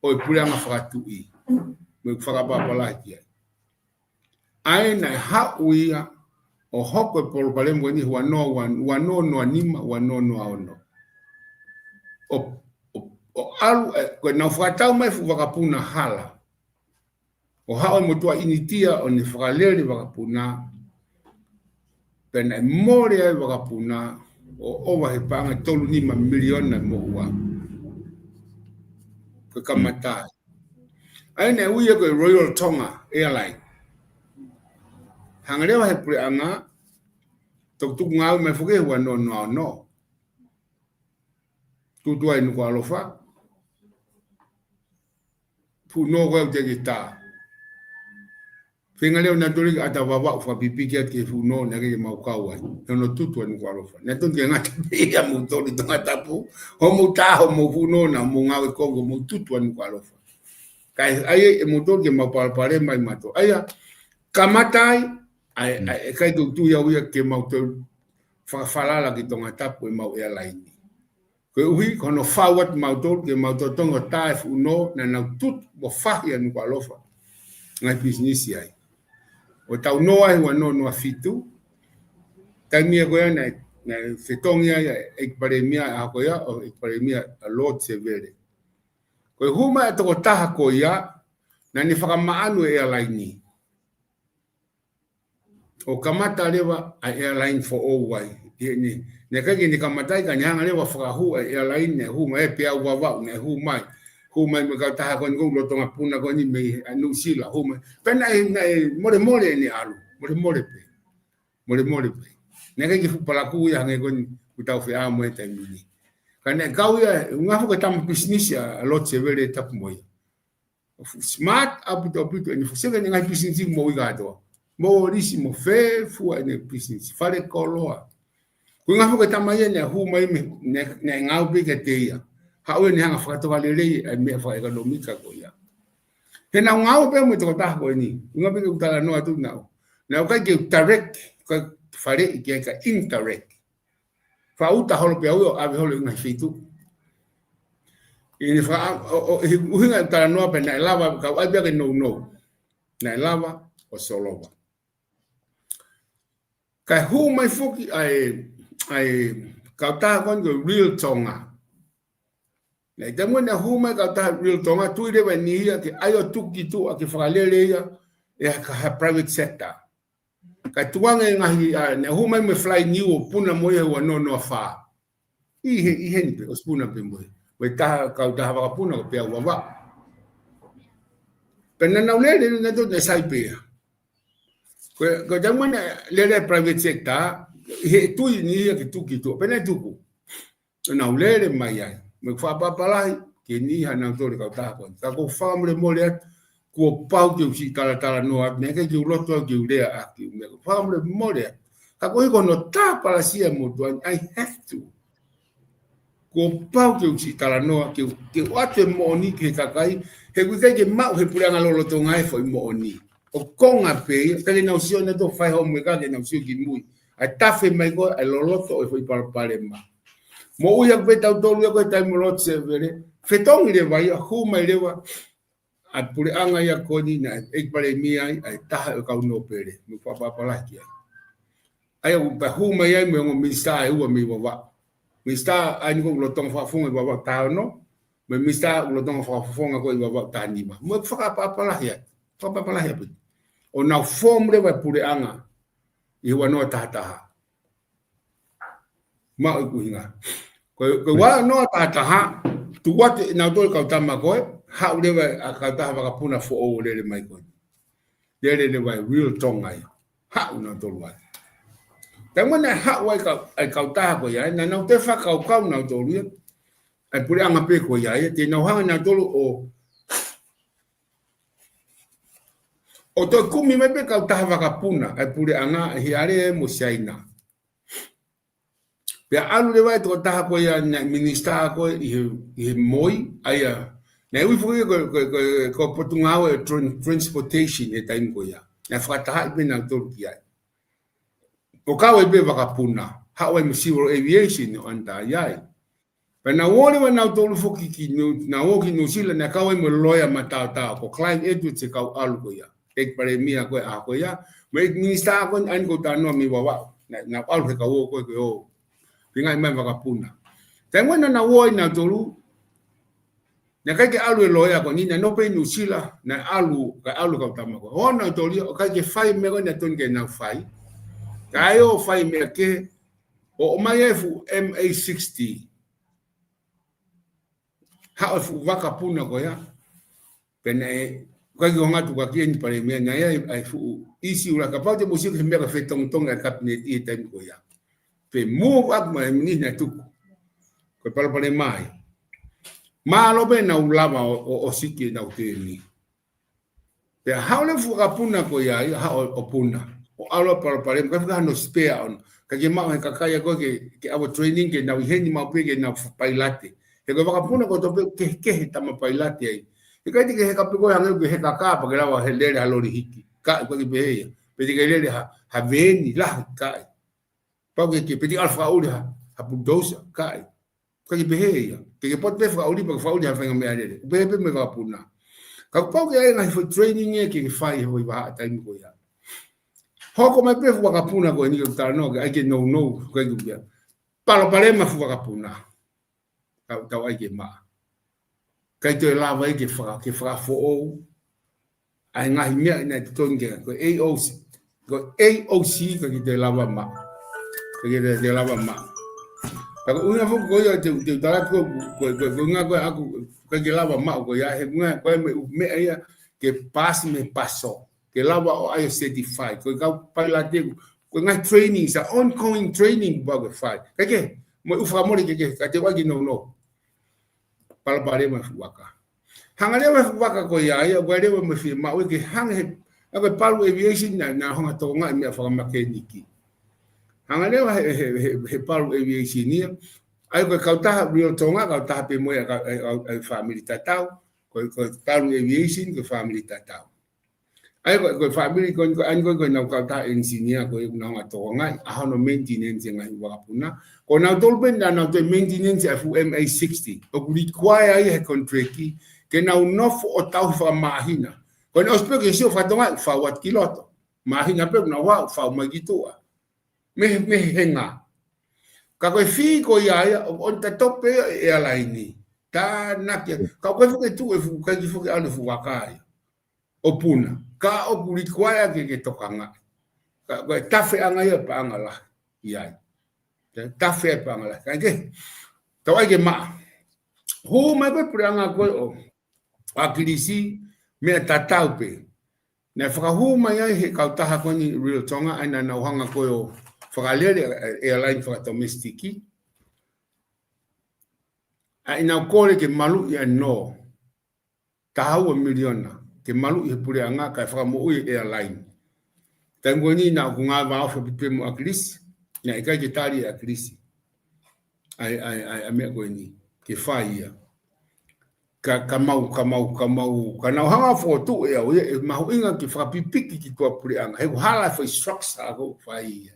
o pulanga fa tu I me fa ba pala ki ai na hauia o hoko por palemo ni wano no anima wano no ono o alu ko na fatau mai fu vakapuna hala o hao motua initia o ni fakalele vakapuna pena more ai vakapuna o wa hepanga tolu ni miliona mo wa ko kamata ai na uia ko Royal Tonga Airline hangare wa hepre anga tok ngau me foke wa no tu ai no ko alofa fu no ko te gita fingale na dori ata baba fa pipi ke fu no na ke mau kawa no tutu ai no ko alofa na ton ke ngata ya mu to di tanga tapu ho mu ta ho mu fu no na mu ngau ko mu tutu ai no ko alofa kai ai e mo to ke mau pare mai mato aya kamatai ai kai tu ya ke mau to falala ki tonga tapu e mau airline ko ui kono fawat mau to ke mau to tonga taif uno na tut bo fahia no alofa ngai business ai o tau no ai wa no fitu tamia ko na fetongia e paremia a ko ya o paremia a lot severe ko huma to ko taha ko ya na ni fakamaanu airline o kamata lewa a airline for all wai ni ne ka ni kamata ka nyanga lewa fa hu airline ne hu mai pe wa wa ne hu mai me ka ta ko ngo to ngapuna ko ni me anu sila hu mai pena more ni alu more pe ne ka ki fu pala ku ya nge ko ku ta fi a mo ta ni ka ne ka ya ngafu ka tam business a lot severe tap moi smart apito ni fusega ni ngai pisinsi mo igato mo risi mo fe fu ni pisinsi fare koloa ku nga fu ka tamaye ne hu mai ne ngau be ke teia ha o ni hanga fato valele e me fa economica ko ya he na ngau be mo to ta ko ni nga be ku tala no atu na na ka ke direct ka fare ke ka indirect fa uta holo pe o ave holo ngai fitu ini fa uhinga tala no pe na lava ka ai be no na lava o solova ka hu mai fuki ai ka ta kon go real tonga na tamo na hu mai ka ta real tonga tu ire ba ni ya ke ayo tuki tu a ke falele ya e ka private sector ka tuanga ngahi na hu mai me fly new puna mo ya no fa i ni pe ospuna pe mo we ta ka ta va puna pe wa pena na le na to na sai pe ko tamo na le private sector he tu ni ya ke tuki tu pena tuku na le mai ai me fa papalai ke ni ha na to ka ta ko famre mo le ko pau ke si tala no ne ke ju loto ke le a ki me famre mo le ka ko no ta para si mo to I have to ko pau ke si tala no ke wate mo ni ke ka kai he ku ke ma he pura ngalo lo to ngai foi mo ni o konga pe ke na usio ne to fai ho me ka ke na usio ki mui a tafe mai go a lo loto e foi para ma mo uia pe tau tolu ko tai mo lot se vere fetong le vai hu mai le wa a pure anga ia ko ni na e pare mi ai ta ka no pere mo pa la ki ai o pa hu mai ai mo mi sta e o mi wa mi sta ai ko lo tong fa fu e wa ta no me mi sta lo tong fa fu ko e wa ta ni ma mo fa pa la ya pa la ya o na form le wa pure anga i wa no ta ma ku hinga ko wa no ta tu wat na do ka ta ma ko ha le wa ka ta va ka puna fo o le mai ko le wa real tonga ha una do wa ta mo na ha wa ka ta ko ya na no te fa ka na do lu ai pure anga pe ko ya te no ha na do o to kumi me pe ka ta va ka puna ai pure anga hi are mo saina pe alu le vai to ta ko ya minister ko i moi aya na wi fu ko potungao transportation e time ko ya na fata be na Turquia o ka we be vakapuna ha we civil aviation on ta ya pe na wole wa na to fu ki na wo ki no sila na ka we mo lawyer mata ko client edu se ka alu ko ya ek pare mi ko a ko ya me minister ko an ko ta no mi wa na alu ka wo ko pingai mai vakapuna tengo na wo na tolu na kai ke alu loya ko ni na no pe nusila na alu ka tama ko ona toli o kai ke fai me na ton ke na fai kai o fai me ke o mai fu MA60 ha fu vakapuna ko ya pene kai ko ngatu ka kien pare me na ya ai fu isi ura ka pa te mo si ke me ka fe tong tong ka cabinet i tem ko ya pe move up mai ni na tu ko pale mai ma lo be na ulama o siki na uteni pe haule fu kapuna ko ya ha o puna o alo pale ka fa no spare on ka ke ma ka kaya ko ke abo training ke na heni ma pe ke na pailate ke ko kapuna ko to ke ta ma pailate ai e ka ti ke ka pe ko hanga ke ka pa ke la wa hele a lori hiki ka ko ke be pe ke le ha veni la ka pau ke pedi alfa uli ha bulldozer kai ka ke beheia ke pot pe fa uli pa fa uli ha fenga me ale be me ka puna ka pau ke ai na for training e ke fai ho ba ta mi ko ya ho ko me pe fu ka puna ko ni ka no ai ke no ko ke ya palo pale ma fu ka puna ka ta ai ke ma ka te la vai ke fa fo o ai nga hi na tonge ko AOC ka ke te la ma que de la mamá pero una vez que yo te dará con una cosa que la mamá que ya es una me ella que pas me pasó que la va a certified que para la con training sa ongoing training bug fight que mo ufamori que te va que no para más waka hanga lewa waka ko ya ia wa lewa me fi ma we ke hanga he ko palu aviation na honga to nga me fa makeniki hanga lewa he palu aviation ni ai ko kauta real tonga kauta pe mo ka family tatau ko palu aviation ko family tatau ai ko family ko an ko na kauta engineer ko na nga to nga a no maintenance nga wa puna ko na tolben na to maintenance fu MA60 o require ai contract que não o tau fa mahina quando os pegues eu fa tonga fa wat kiloto mahina pe na wa fa magitua me henga ka ko fi ko ya on ta tope e ala ini ta na ke ka ko fu que tu fu ka fu que alo fu wakai o puna ka o require que tokanga ka ko tafe anga ya pa anga la ya tafe pa anga la ka ke tawa ke ma hu ma pe pranga ko akirisi me tatau pe na whakahuma ia he kautaha koni real tonga aina na uhanga koe whakalere airline whakatomestiki aina kore ke malu ia no tahaua miliona ke malu ia pure anga kai whakamoui airline tango ni na kunga wao pipe mo akirisi na ikai ke tari akirisi ai mea koe ni ke whaia kamau kana hanga foto e mahu inga ki whakapipiki ki tua puri anga he hala foi structure ko fai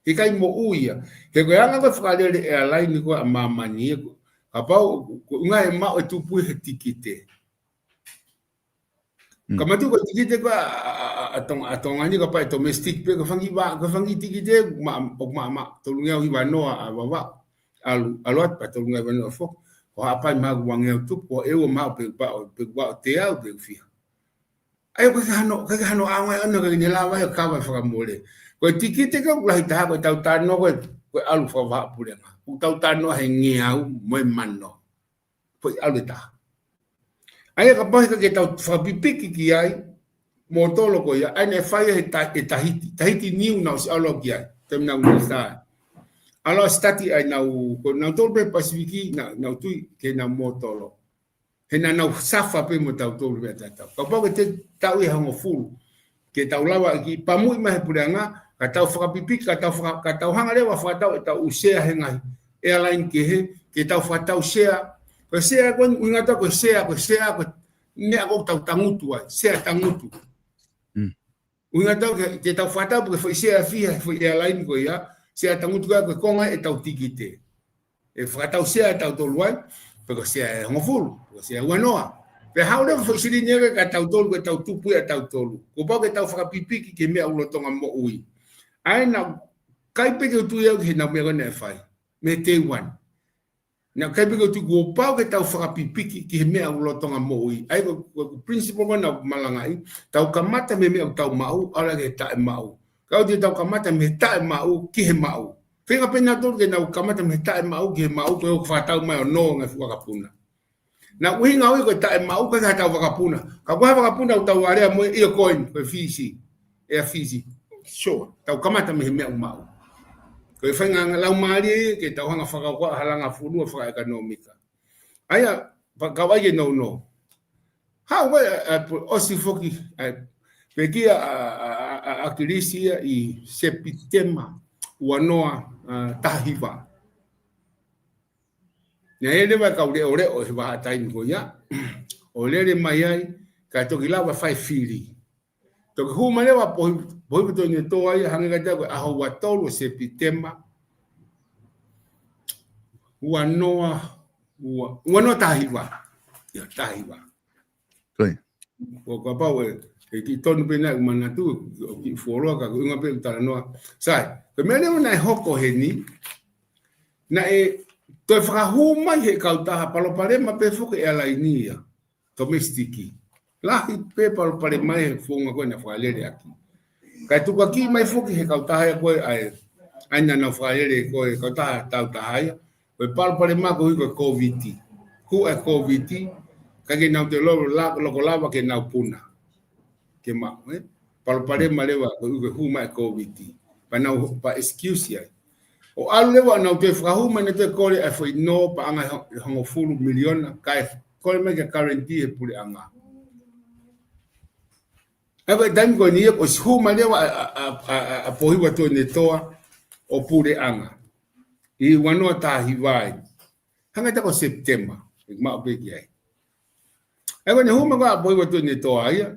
he kai mo uia he ko anga ko whakalere airline ko amamani ko kapau nga e mau e tupu he tikite kamatu ko tikite ko atong ani ko pa domestic pe ko fangi tikite ma tolunga hiwa noa awa aluat pa tolunga no fo o apa ma wangel tu o eu ma pe te au pe fia ai ko hano anga no ke ni la wa ka wa fa mole ko tikite ko la ta ko ta no ko alu fa va pure nga u ta no he ngiau mo manno po alu ta ai ka pa ke ta fa pipiki ki ai mo tolo ko ya ai ne fa he tahiti niu na o alo ki ai temna u sa alo stati ai na tolpe pasifiki na tu ke na motolo he na safa pe mo tau tolu be tata ka pa te tau e hango full ke tau lawa ki pamu ma he puranga ka tau whakapipi ka tau hanga lewa whakatau tau usea he ngai airline ke tau whakatau sea ko sea ko ingata ko sea ko ne ako tau tangutu ai sea tangutu ingata ke tau whakatau porque foi sea fia foi airline ko ya sea tangutu ko konga e tau tikite e whakatau sea tau toluai porque sea hango full sea wanoa pe haure foi siri nega ka tau tolu ko tau tupu e tau tolu ko pa ke tau whakapipiki ke mea ulotonga mo ui ai na kai pe tu ia que na me gona fai me te wan na kai pe tu go pa que tau whakapipiki ke mea ulotonga mo ui ai ko principle na malangai tau kamata me tau mau ala ke ta mau kau dia tau kamata me ta mau ki he mau Fenga pena tu ke na kamata me ta mau ke mau ko fatau mai no nga whakapuna na uhinga oi ko ta mau ka ta whakapuna ka ko whakapuna tau area mo i coin ko fisi e fisi sure tau kamata me mau ko fenga lau mari ke tau hanga whakakwa halanga fulu whaka ekonomika aya pakawaje no how osi foki pekia akirisia i sepitema wanoa tahiva na ele va kaure ore o va tai ko ya ole mai ai ka to kilava fai fili to hu mane va po to ni to ai hanga ta a ho wa tolo sepitema wanoa tahiva ya tahiva Koi. ko ka pa we ki ton pena mana tu ki folo ka nga pe ta no sai ko mene na hoko heni na e to frahuma he kauta palo pare ma pe fo ke ala inia domestiki la pe palo pare mai fo nga ko na falere aki ka tu ka ki mai fo ke he kauta ha ko ai anya na falere ko kauta ta hai ko palo pare ma ko covid ku e covid ka ke na te lo lava ke na puna ke ma palo pare malewa ko huma covid pa na pa excuse ya o alu lewa na te frahu mane te kore e foi no pa anga hango fulu miliona kai ko me ke guarantee pule anga ava dan ko ni ko huma le a pohi wa to ne toa o pule anga I wano ta hiwai hanga ta ko September ma be ki ai ava ne huma ga pohi wa to ne toa ia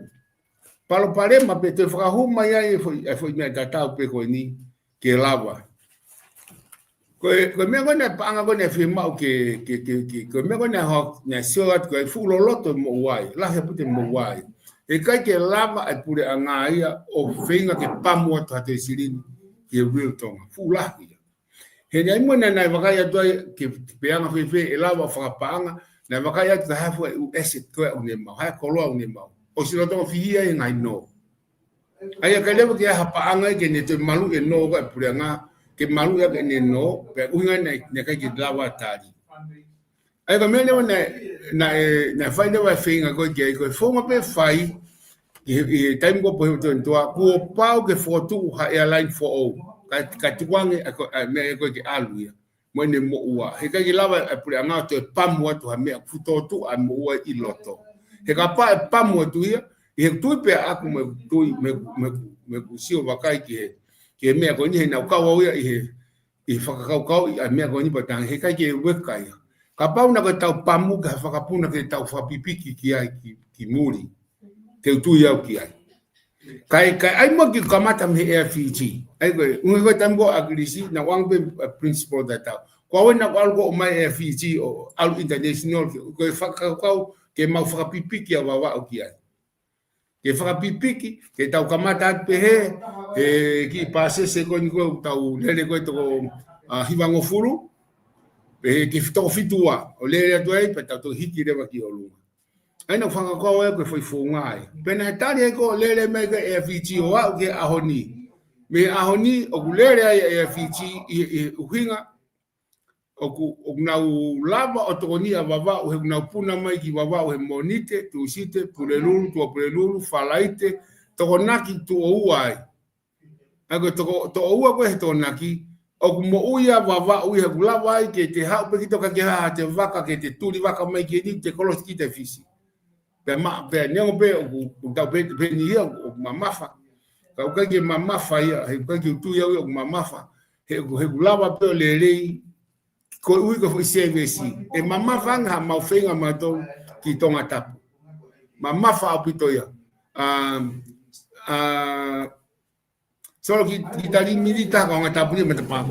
palo pare ma pe te fra huma ia e foi me ta pe ko ni ke lava ko me ngone panga ko ne firma ke ko me ngone ho ne soat ko fu lo loto mo wai la he pute mo wai e kai ke lava e pure anga ia o feinga ke pamo ta te sirin ke Wilton fu la he nei mo na vai ya to ke pe anga fe e lava fra panga na vai ya ta ha fu eset ko o ne ma ha ko lo o ne ma o si lo to fi ia ngai no ai ka le ke ha panga ke ne te malu e no ko pure anga ke malu ya ne no pe unga ne ka ki lava tadi ai ka mele na fai ne vai finga ko ke ko fo ma pe fai e time ko po to ko pau ke foto ha airline for all ka tuange me ko ke alu ya mo ne mo ua he ka ki lava pure anga to pamu to ha me futo tu a mo ua I loto he ka pa pamu tu ya e tu pe aku me kusio wakai ke me ko ni na ka wa I whakakau I mea ko ni patang he kai ke wekai ka pau na ko tau pamu ka whakapuna ke tau whapipiki ki ai ki muri te utu iau ki ai kai ai mo ki kamata me FEG ai ko unga ko tambo agrisi na wang be principal da tau ko wena ko algo mai FEG o al international ko whakakau ke mau whakapipiki a wawa o ki ai ke whakapipiki, ke tau kamata at pehe, ki pase se ko ni ko tau lele ko to hiwango furu, pehe ki toko fitua, o lele atu ai, pe tau to hiki rewa ki o lunga. Aina whakakau e koe foi fungai. Pena hetari e ko lele me ke FEG o au ke ahoni. Me ahoni, o ku lele ai FEG I uhinga, o nau lava o toko ni a wawa o he nau puna mai ki wawa o he monite, tu site, purelulu, falaite, toko naki tu o uai. Ako to o ua koe he toko naki, o mo uia wawa ui he kulava ai ke te hau pe ki toka ke haa te waka ke te turi waka mai ke ni te kolos ki te fisi. Pe nengo pe o tau pe ni ia o mamafa. Ka ukai ke mamafa ia, he ukai ke utu ia o mamafa. He kulava pe o lelei, ko ui ko foi CVC e mama fanga mau fenga mato ki tonga tapu mama fa opito ya solo ki tali milita ko ngata tapu ni matapa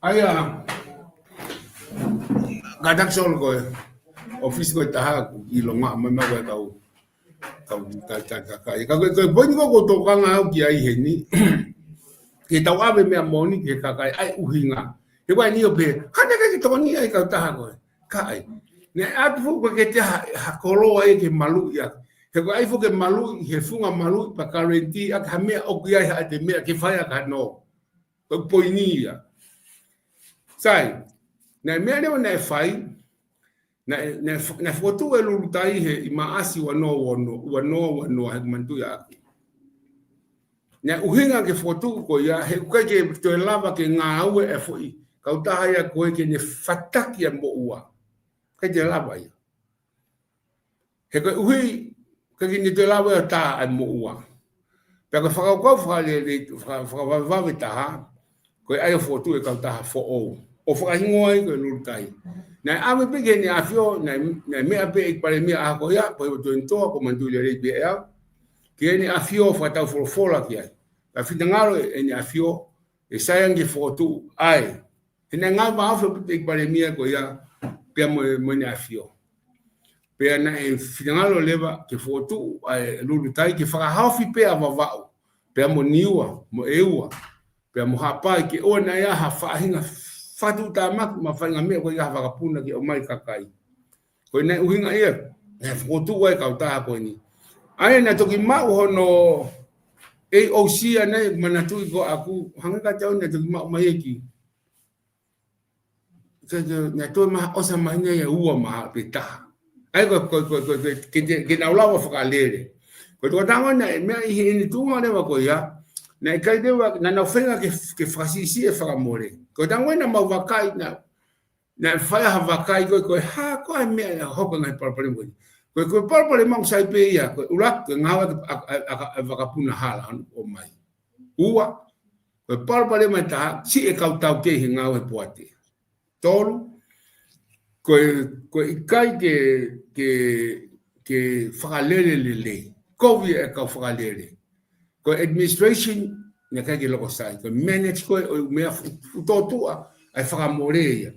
aya gadak solo ko office ko taha ilonga mama ko tau ka boni ko to kanga o ki ai heni ke tau ave me amoni ke ka kai ai uhinga e wa ni o pe kana ka to ni ai ka ta ko ka ai ne apu ko ke te ha kolo ai ke malu ya he ko ai fu ke malu he funga malu pa currency ak ha me o ki ai ha te me ke fa ya ka no ko poinia sai na me ne fai na foto e lulutai he I maasi wano he mantu ya na uhinga ke foto ko ya he kukai ke to lava ke ngāue e foi ka utaha ya koe ke ne fataki a mo ua ka te lava ya he koe uhi ka ke ne to lava ya ta a mo ua pe ka whakakau whakavave taha koe ai foto e ka utaha fo o whakahingo ai koe lulutai na ame pe ke ni afio na me ape pare me a ko ya po to ento ko mandu le BL ke ni afio fa ta fola ki ai a fitangalo e ni afio e sayangi foto ai e na nga ba afio pe pare me ko ya pe mo ni afio pe na e fitangalo leva ke foto ai lulu tai ke fa hafi pe a vavao pe mo niwa mo eua pe mo hapa ke ona ya hafa hinga fatu tamak ma fa ngame ko ya va puna ki o mai kakai ko ne uhinga ia ne foto wa ka ta ko ni ai na to ki ma hono AOC ane manatu ko aku hanga ka tau na to ki ma mai ki ke na to ma osa ma ne ya ua ma peta ai ko ke na ula wa fa lere ko to ta na me hi ni tu ma ne wa ko ya Na kai de na na fenga ke fasisi e faramore. Ko tangwe na mavakai na fai ha vakai ko ha ko me hoka ngai parpare mo. Ko parpare mang sai pe ia ko ulak ngawa vakapuna hala o mai. Ua ko parpare mai ta si e kau tau ke ngawa poate. Tolu ko ikai ke fagalele le. Ko vi e ka fagalele. Ko administration na kai ke loko sai ko manage ko me futotua ai fagamoreia.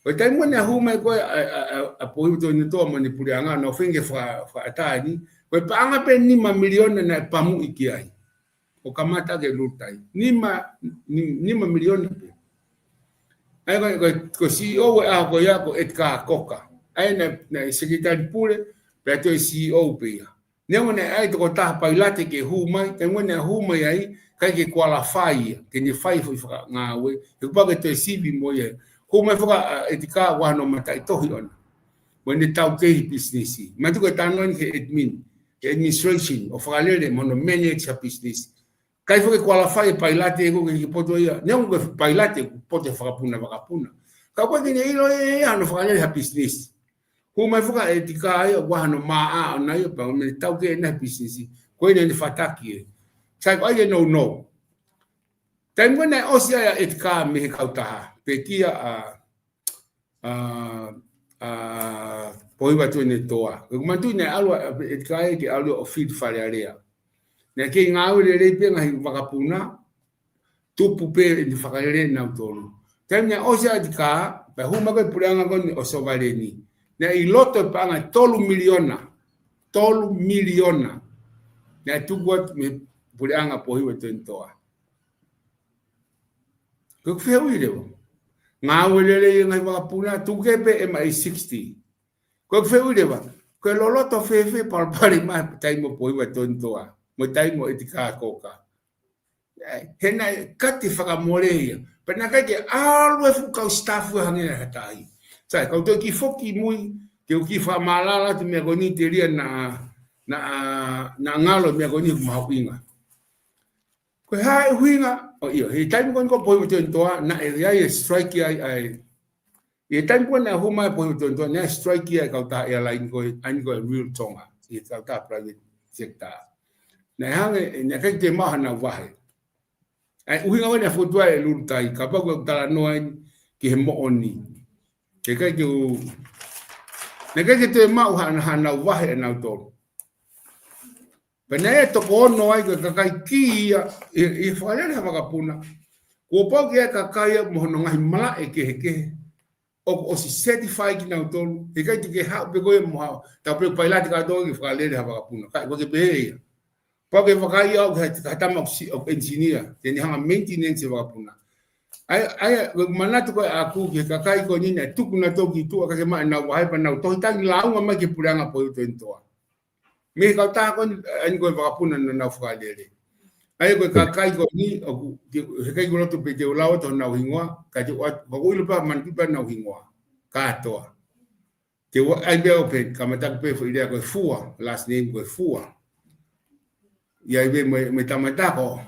O tai mo na huma ko a poito ni to manipulanga no finge fa atani ko panga pe ni ma milione na pamu ikiai. O kamata ke lutai. Ni ma milione pe. Ai ko CEO a ko ya ko etka koka. Ai na secretary pure pe to CEO pe. Nemo ne ai to ta pailate ke huma, te mo ne huma ai kai ke qualify ke ni fai fo nga we. Ko pa ke to CV mo ye. Huma fa etika wa no mata to hion. When the tau ke business. Ma tu ko tanon ke administration of alere mo no manage a business. Kai fo ke qualify pailate ko ke poto ia. Nemo ko pailate ko poto fa vakapuna. Ka ko ke ni ilo e ano fa alere a business. Huma fuka etika ai wa no maa na yo pa me tau ke na business ko ni fataki sai ai no tem na osia etika me kauta pekia poiva tu ne toa ko mantu ne alwa etika ai ke alwa feed farea na ke ngau le pe ngai vakapuna tupu pe ni fakare na tolu tem na osia etika pa huma ko puranga ko ni osovaleni. Na iloto panga tolu miliona na tugot me pulianga pohiwe tentoa ko feu ile nga welele ngai vakapuna tukepe MI60 ko feu ile ba ko loloto fefe parpari ma taimo pohiwe tentoa mo taimo etika koka hena kati fakamoreia pena kake alwe fuka staff hangena hatai. Sai kau to ki foki mui ke o ki fa malala te me goni te ria na ngalo me goni ma huinga. Ko hai huinga o io he time ko po te toa na e strike ai e time ko na huma po te toa na strike ai kau ta airline ko an ko real tonga e kau ta private sector. Na hange na ka te ma na wahe. Ai huinga na foto ai lutai ka pa ko tala noai ki he mo oni. Ke kai ke te mau hana wahe na to. Pena to ko no ai ka kai ki e fale na vakapuna. Ko pa ke ka kai mo no ngai mala e ke o si certify ki na to. E kai ke ha pe ko mo ta pe pilot ka do ki fale na vakapuna. Kai ko ke be. Pa ke vakai au ka ta mo engineer, te ni hanga maintenance vakapuna. Ai manatu ko aku ke kakai ko ni na tuku na toki tu ka ma na wai pa na to tang launga ma ke puranga po to entoa me ka ta ko an ko vakapuna na fukadele ai ko kakai ko ni aku ke kai ko to pe te lawa to na hingwa ka te wa ko ile pa man pa na hingwa ka to te wa ai be open ka mata pe fo ile ko fua last name ko fua ya be me tamata ko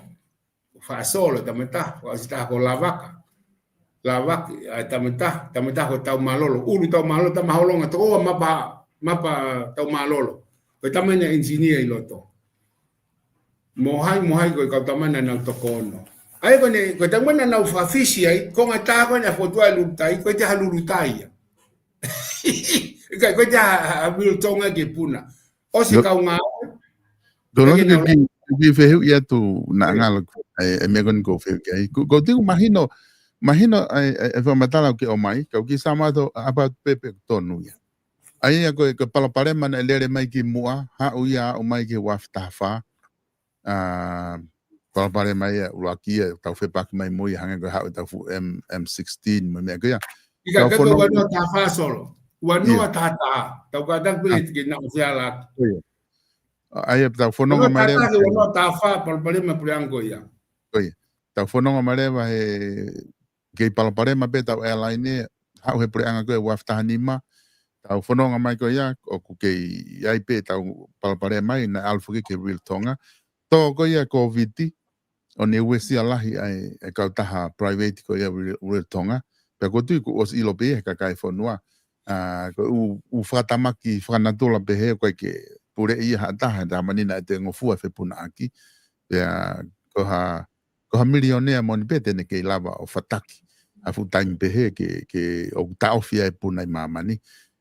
fa solo tamata ko sta ko lavaka tamata ko tau malolo ulu tau malolo ta maholonga to mapa tau malolo ko tamana engineer iloto mohai ko ka tamana na to kono ai ko ne ko tamana na ufafisi ai ko ngata ko na foto alu tai ko te halulu tai ko te abil tonga ke puna o se ka nga Dono que feu ia tu na ngalo e me gon go feu que go te imagino e fa matala que o mai que sama to apa pepe tonu ia ai ko pala pare man lere mai ki mua ha uia o mai ki waftafa pala pare mai ulaki tau fe pak mai moi hanga go ha tau M16 me que ia ka ko no ta fa solo wano tata tau ka dang pele ki na usiala ai tau fononga mare no ta fa pala pare ma pulango ia oi tau fononga mare va ke pala pare ma beta airline ha he pulango ko waftanima tau fononga mai ko ia o ke ai pe tau pala pare mai na alfu ke real tonga to ko ia covid o ne wesi alahi ai kautaha private ko ia ure tonga pe ko tu ko os ilo pe ka kai fonua ko u fatamaki fanatola pe he ko ke pure ia hata da manina te ngofu fe puna aki ya ko ha milionea mon pete ne ke lava o fataki a futain pe he ke o ta ofia e puna mamani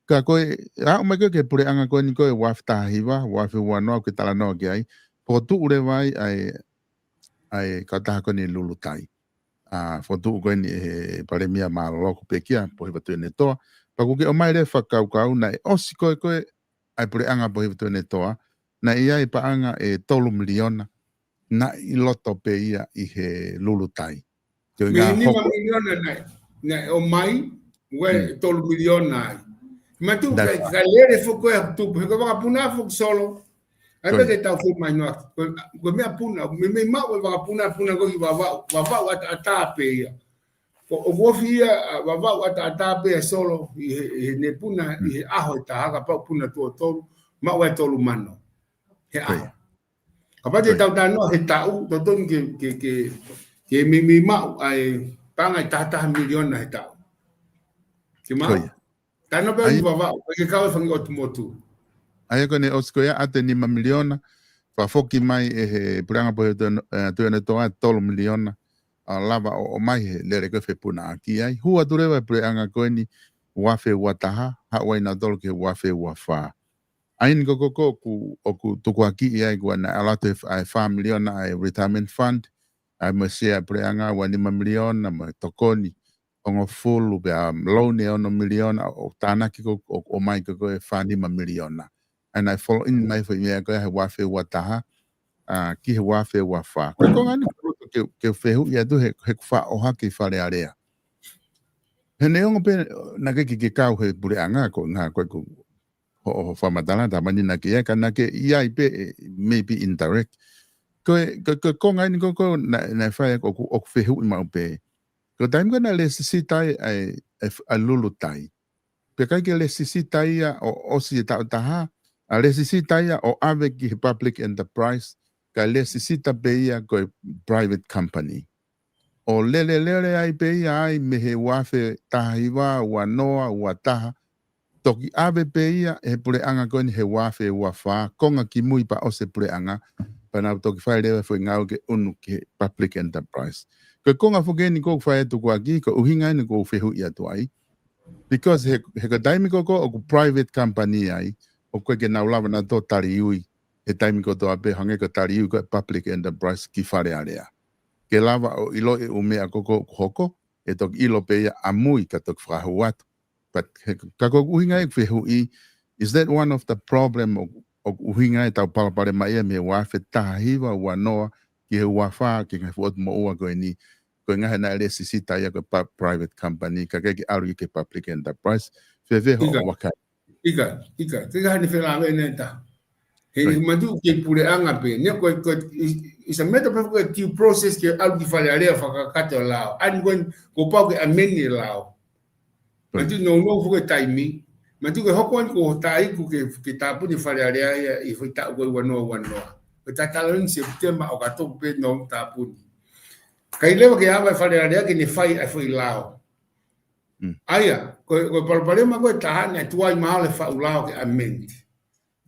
ka ko a me ke pure anga ko ni ko wafta hiwa wafe wano ke tala no ke ai po tu ure vai ai kata ko ni lulutai fotu ko ni pare mia malo ko pekia po hiva ne toa pa ko ke o mai le fakau kau na osi ko ai pure anga po hiva ne toa na ia pa anga tolu miliona na i loto pe ia i he lulutai me ni ma miliona na o mai we tolu miliona ma tu ka lere fo ko tu ko va puna fo solo ai pe que tau fu mai no ko me apuna me ma va puna ko va ata pe ia o vo fia va ata pe solo i ne puna i aho ta ga pa puna to ma wa tolu mano he aho kapate tau no he tau to ton ke me ma ai panga tata miliona he tau ke ma tano pe va ke ka fa ngot motu ai ko ne oskoya ate ni miliona fa foki mai pranga po to ne to tolo miliona lava o mai le re ke fe puna aki ai hua dureva pranga ko ni wafe wataha ha waina dol ke wafe wafa ai ni ko ku to ko aki ai ko na a lot of miliona ai retirement fund ai mo se pranga wani miliona ma tokoni ongo full be loan e ono miliona o tana ki ko o mai ko e fani miliona and I follow in my for me ko he wafe wataha ki he wafe wafa ko ngani ke fehu ia do he fa o ha ki fa le area he ne ongo pe na ke ka he pure anga ko nga ko o fa matala da mani na ke ka na ke ia ipe maybe indirect ko ngani ko na fa ko fehu ma pe ko time ko na le sita ai a lulutai pe ka ke le sita ia o si ta ha a lesisita ia o ave ki public enterprise ka lesisita pe ia ko private company o lele ai pe ia ai me he wafe tahiwa wanoa wataha toki ave pe ia e pure anga ko ni he wafe wafa konga ki mui pa o se pure anga pana toki fai lewe foi ngau ke unu ki public enterprise ko konga foge ni ko fai tu ko aki ko uhinga ni ko fehu ia tu ai because he ka daimi ko private company ai o koe ke nau lava na tō tari ui e taimi ko tō ape hange ko tari ui ko public enterprise ki whare area. Ke lava o ilo e umea koko hoko e tok ilo pe ia amui ka tok whahu atu. But kako uhinga e whehu i, is that one of the problem o uhinga e tau palapare mai e me wafe tahiwa wanoa ki he wawha ki ngai fuot mo ua koe ni koe ngahe na ele sisita ia ko private company ka keki aru i ke public enterprise wheweho o wakai. Ika, ke hani fela we neta. He madu ke pure anga pe, ne ko is a matter of due process ke al di fale area fa ka to lao. An ko pa ke ameni lao. Madu no fu ke taimi. Madu ke hokon ko tai ku ke tapu ni fale area i fu ta ko wano. Ko ta talon September o ka to pe no tapu. Kai lewa ke ava fale area ke ni fai ai fu lao. Aya, ko problema ko tahana tuai mahale fa ulao ke amend.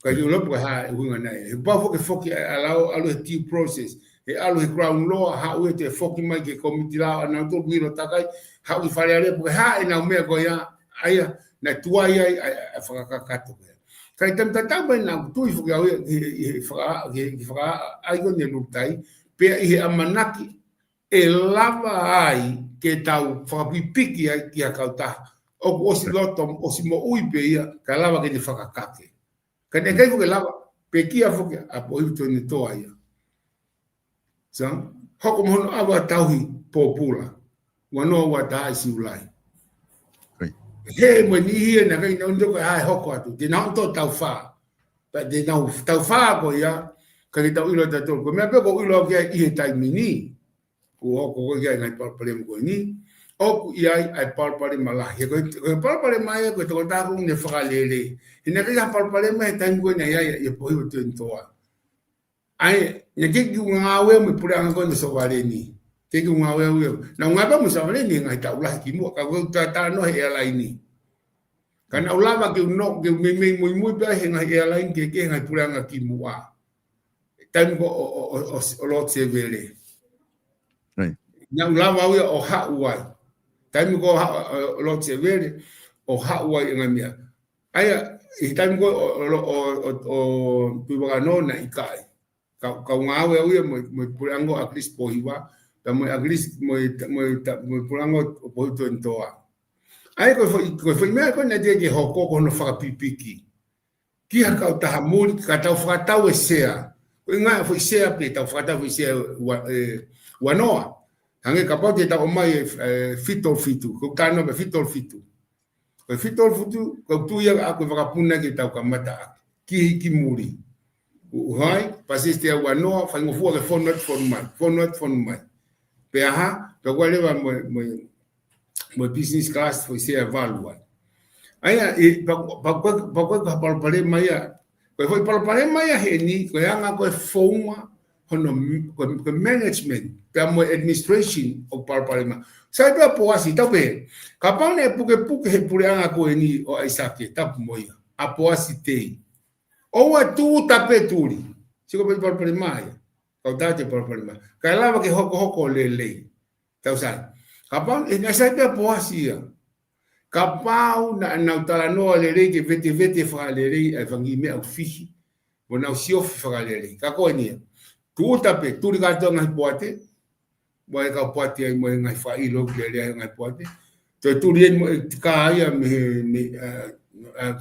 Ko you look ha hunga nei. He pa foki allow alu due process. E alu crown law ha u te foki mai ke committee la na to miro takai ha u fare ale ko ha ina me ko ya aya na tuai ai fa ka to. Kai tam ba na tu foki fa ai ko ne lutai pe i amanaki e lava ai ke tau whakapipiki ai ki a kauta. O si loto, o si mo ui pe ia, ka lava ke ni whakakake. Ka ne kai fuke lava, pe kia fuke, a po iuto ni toa ia. Sa, hoko mohono awa tauhi pōpula, wanoa wa taha si ulai. He mo ni hia na kai na undoko hai hoko atu, te na onto tau wha. Pa te na tau wha ko ia, ka ki tau ilo tato. Ko mea pe ko ilo ke i he taimini. Ko ko ia ngai palpare mo ni o ia ai palpare malahi ko palpare mai ko to ta ko ne falele ina ka palpare mai tan ko ne ia ia po i to toa ai ne ke ku ngawe me pura nga ko so vale ni ke ku ngawe na ngaba mo sa vale ni ngai ta ulah ki mo ka ko ta no he ala ini kana ulama ke no ke me mo ba he ngai ala ini ke ngai pura nga ki mo a tan ko o lot se vele na ulama o ha uai tan ko lot se vele o ha uai ngamia aya i tan ko o tu ba no na ikai ka ngawe mo purango agris poiwa ta mo agris mo purango po to ntoa ai ko foi me ko na de hoko ko no fa pipiki ki ha ka ta hamul ka ta fa ta we sea ko nga foi sea pe ta fa ta we sea wa noa hange ka pa te ta o mai fitol fitu ko ka no fitol fitu ko fitol fitu ko tu ya ako va puna ki ta ka mata ki muri Uhai, pasiste a wanoa, fango fua ke fonot mai. Pe aha, pe wale wa mo business class foi se evalua. Aya pa ka palpare mai ya. Ko foi palpare mai ya heni, ko anga ko foma hono ko management, pe mo administration o palpare mai. Sai pe po asi tape. Kapane puke he pure anga ko eni o aisake tap moia. Apo asi tei. Oua tu tapeturi. Siko pe por primai. Kau tate por primai. Kai lava ke hoko lele. Tau sai. Kapau na sai pe poasia. Kapau na utala no lele ke vete fa lele e vangi me au fihi. Bona usio fa lele. Ka ko ni. Tu tape tu ga to ngai poate. Boy ka poate ai mo ngai fa ilo lele ngai poate. Tu rien ka ia me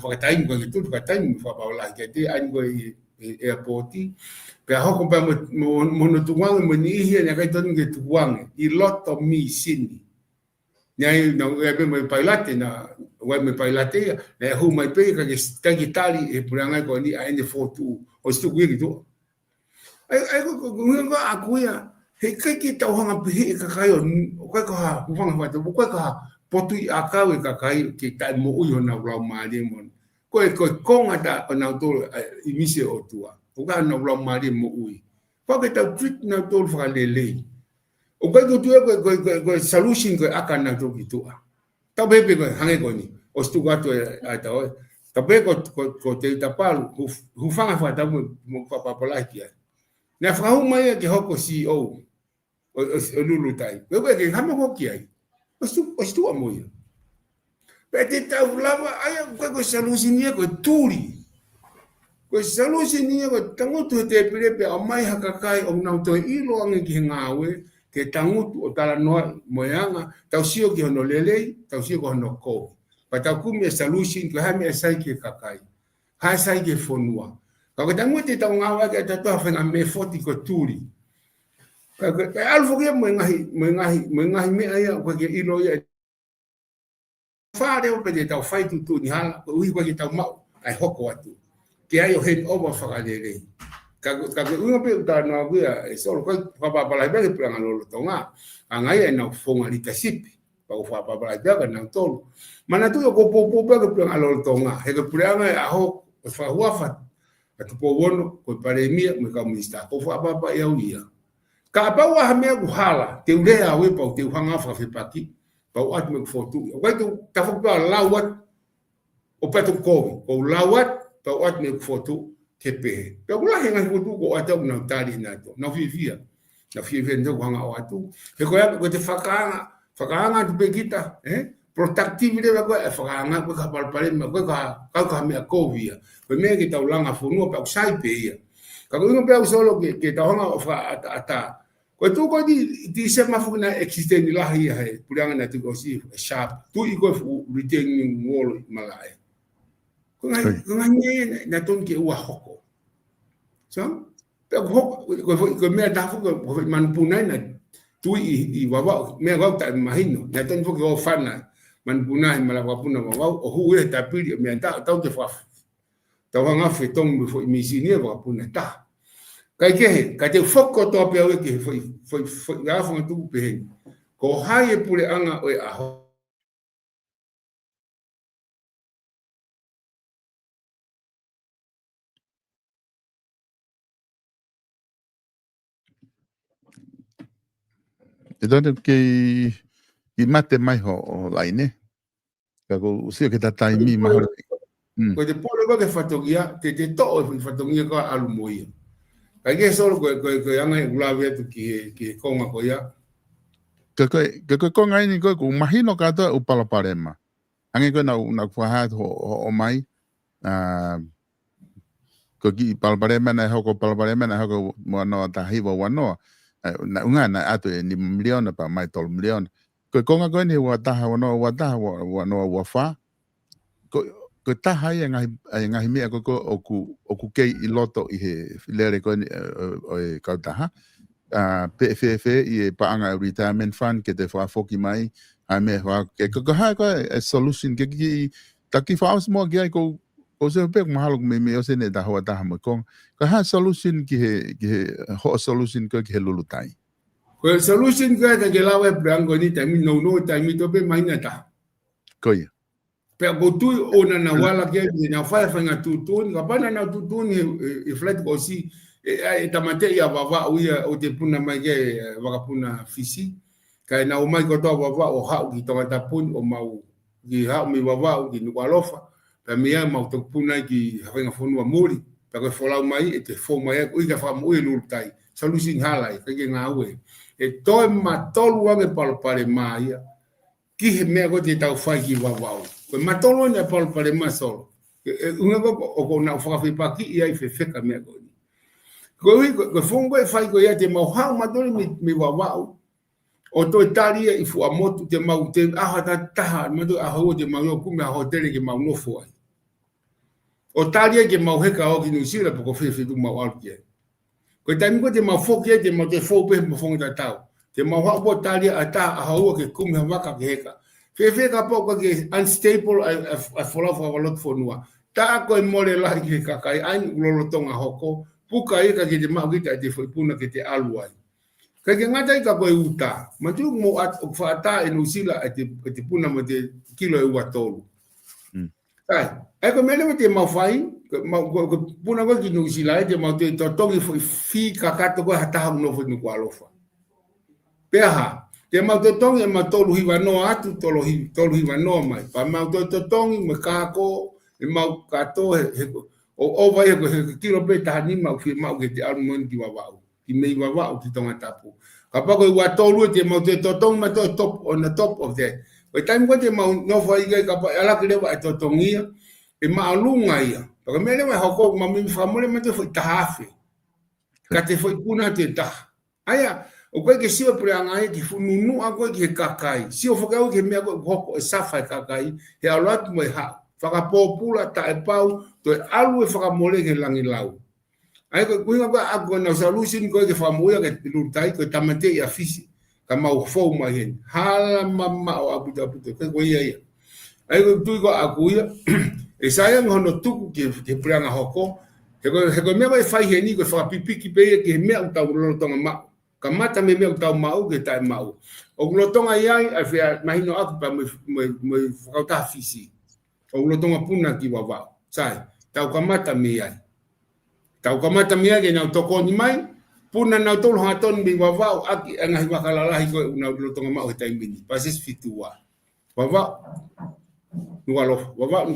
whakataingu ko tu whakataingu whapawala ke te aingo i airporti pe hoko pa mo no tuang mo ni hia na kai tonu ke tuang I lot of me sini nyai na e me pailate na me pailate na hu mai pe ka gitali e puranga ko ni ande fotu o stu wi tu ai ko ngo akuya he kai ki tau hanga pe ka kai o ka ha ku fanga fa tu ka potu I akau ka kai ki tai mo uyo na ro mali mon ko konga da na to I mise o tua o ka na ro mali mo ui ko ke ta treat na to fa lele o ka tu ko solution ko aka na to ki tua ta bebe ko hange ko ni o stu ga to ata o ta be ko te ta palu hu fanga fa ta mo pa la ki na fa hu mai ke hoko CEO o lulu tai bebe ke hama ko ki ai Ostu amoia. Pete tau lava ai ko solusinia ko turi. Ko solusinia ko tangutu te pepe o mai hakakai o na to ilo ange ki ngawe ke tangutu o tala no moyanga tau sio ki hono lele tau sio ko hono ko. Pa tau kumi solution ko ha me sai ki kakai. Ha sai ki fonua. Ka ko tangutu tau ngawe ke tatu afenga me foti ko turi. Alfo ke mo ngahi me aya ko ke ilo ya fare o pe tau fai tu ni hala ko ui ko ke tau mau ai hoko atu ke ai o head over fa le ka unga pe ta na bua e so ko pa la be pe ngalo tonga anga ia na fonga leadership pa ko fa la be na tolu mana tu ko po pe ngalo tonga he ko anga a ho fa hua fa tu po wono ko pare mia me ka minista ko fa ia uia ka pa wa me ku hala te ule a we pa te hanga fa fe paki pa wa me fotu wa tu ta fo pa lawat o pa tu ko lawat pa wa me fotu te pe pe la henga fotu ko ata na tali na to na vivia ndo hanga wa tu he ko ya ko te fakanga tu pe kita protective le ko fakanga ko ka pal me ko ka me ko via pe me ki ta ulanga fonu pa sai pe ia ka ko no pe solo ke ta hanga fa ata ko tu ko di se ma fu na existe ni la hi ha pulanga na tu ko si sharp tu I ko retaining wall malai ko ngai na ton ke wa hoko so pe ko me ta fu ko man punai na tu I wa me wa ta mahino na ton fu ko fana man punai mala wa puna wa o hu e ta pili me ta te fa ta wa nga fe tong fu mi sini wa puna ta kai ke ka te foko to pe o ke foi ga fo tu pe ko hai pule anga o a Então que mate mais o lai ne. Kako usia que tá taimi mais. Ko te polo ko ke fatogia te to fatogia ko alumoia. Kai ke solo ko anga glave tu ki konga ko ya. Kako konga ni ko imagino ka to upala parema. Ange ko na fahat o mai ko ki palparema na hoko palparema na hoko mo no ta hiwa wano na unga na ato ni miliona pa mai tol miliona ko konga ko ni wa ta wano wa fa ko ta hai ngai me ko oku ke i loto i he lere ko o ka ta PFF i pa anga retirement fund ke te fa foki mai a me wa ke ko ha ko solution ke ki taki fa os mo ge ko o se pe mahalo me o se ne da ho ta mo ko ha solution ki ho solution ko ki lulutai ko solution ko ta ke lawe brango ni ta mi no ta mi to pe mai na ta ko ya pe go tu ona na wala ke na fa nga tutun ka bana na tutun e flat ko si e tamate ya baba o te puna mai ke wakapuna fisi kai na o mai ko to baba o ha ki to ta pun o mau ki ha mi baba ki no alofa pe mia mau to puna ki nga fonu amori pe ko fola mai e te fo mai o ka fa mo e lultai solution halai ke nga we e to ma tolu wa me pale mai ki he me ko te tau fa ki baba ko ma tolu ne pale mai solo unga ko na fa fi pa ki ia fe ka me ko ko fongo e fai ko ia te mau hau madori mi wawau o to taria i fu amotu te mau te aha ta mado aha o te mau ku me hotel ke mau no foi o taria ke mau heka o ki no sira po ko fe du mau al ke ko tami ko te mau fo ke te mau te fo pe mo fongo ta tau te mau hau po taria ata aha o ke ku me waka ke heka fe ka po ko ke unstable a follow for a lot for noa ta ko mole la ki ka kai ai lo tonga hoko puka ika ki te mau kita te foi puna ki te aluai. Ka ke ngata ika koe uta. Ma tu mo whaata e nusila te puna mo te kilo e ua tolu. Ai ko mele mo te mau whai, puna koe ki nusila e te mau te totongi foi fi kakato koe hataha uno foi nuku alofa. Peha, te mau totongi e mau tolu hiwa noa atu, tolu hiwa noa mai. Pa mau totongi me kako, e mau kato o vai ko kilo pe ta ni mau fi mau ke te almon ki wawau ki mei wawau ki tonga tapu ka pa ko wa tolu te mau te totong ma to top on the top of that ko time ko te mau no foi ga ka pa ala ke wa totongia e ma lunga ia pa me le ma hoko ma mi famole ma te foi tahafe ka te foi puna te ta aya o ko ke sio pre anga ki fununu a ko ke kakai sio foka o ke me ko hoko safa kakai he alat mo ha whakapopula ta e pau to alu e whakamole ke langi lau. Ai ko kuinga ko ako na solution ko ke whamoia ke lutai ko tamate ia fisi ka mau fou mai hen. Hala mama o aputa ke ko ia. Ai ko tui ko aku ia e saya ngono tuku ke pranga hoko he ko me vai fai heni ko whakapipiki pe ke me utau lo tonga ma ka mata me utau mau ke tai mau. O lo tonga ia ai fe mahino aku pa me whakauta fisi. O lo tonga puna ki wawa sai tau kamata mi ai ke na toko ni mai puna na tolu haton bi wawa aki anga wakalalahi ko na lo tonga ma o tai mini pasis fitua wawa nualo wawa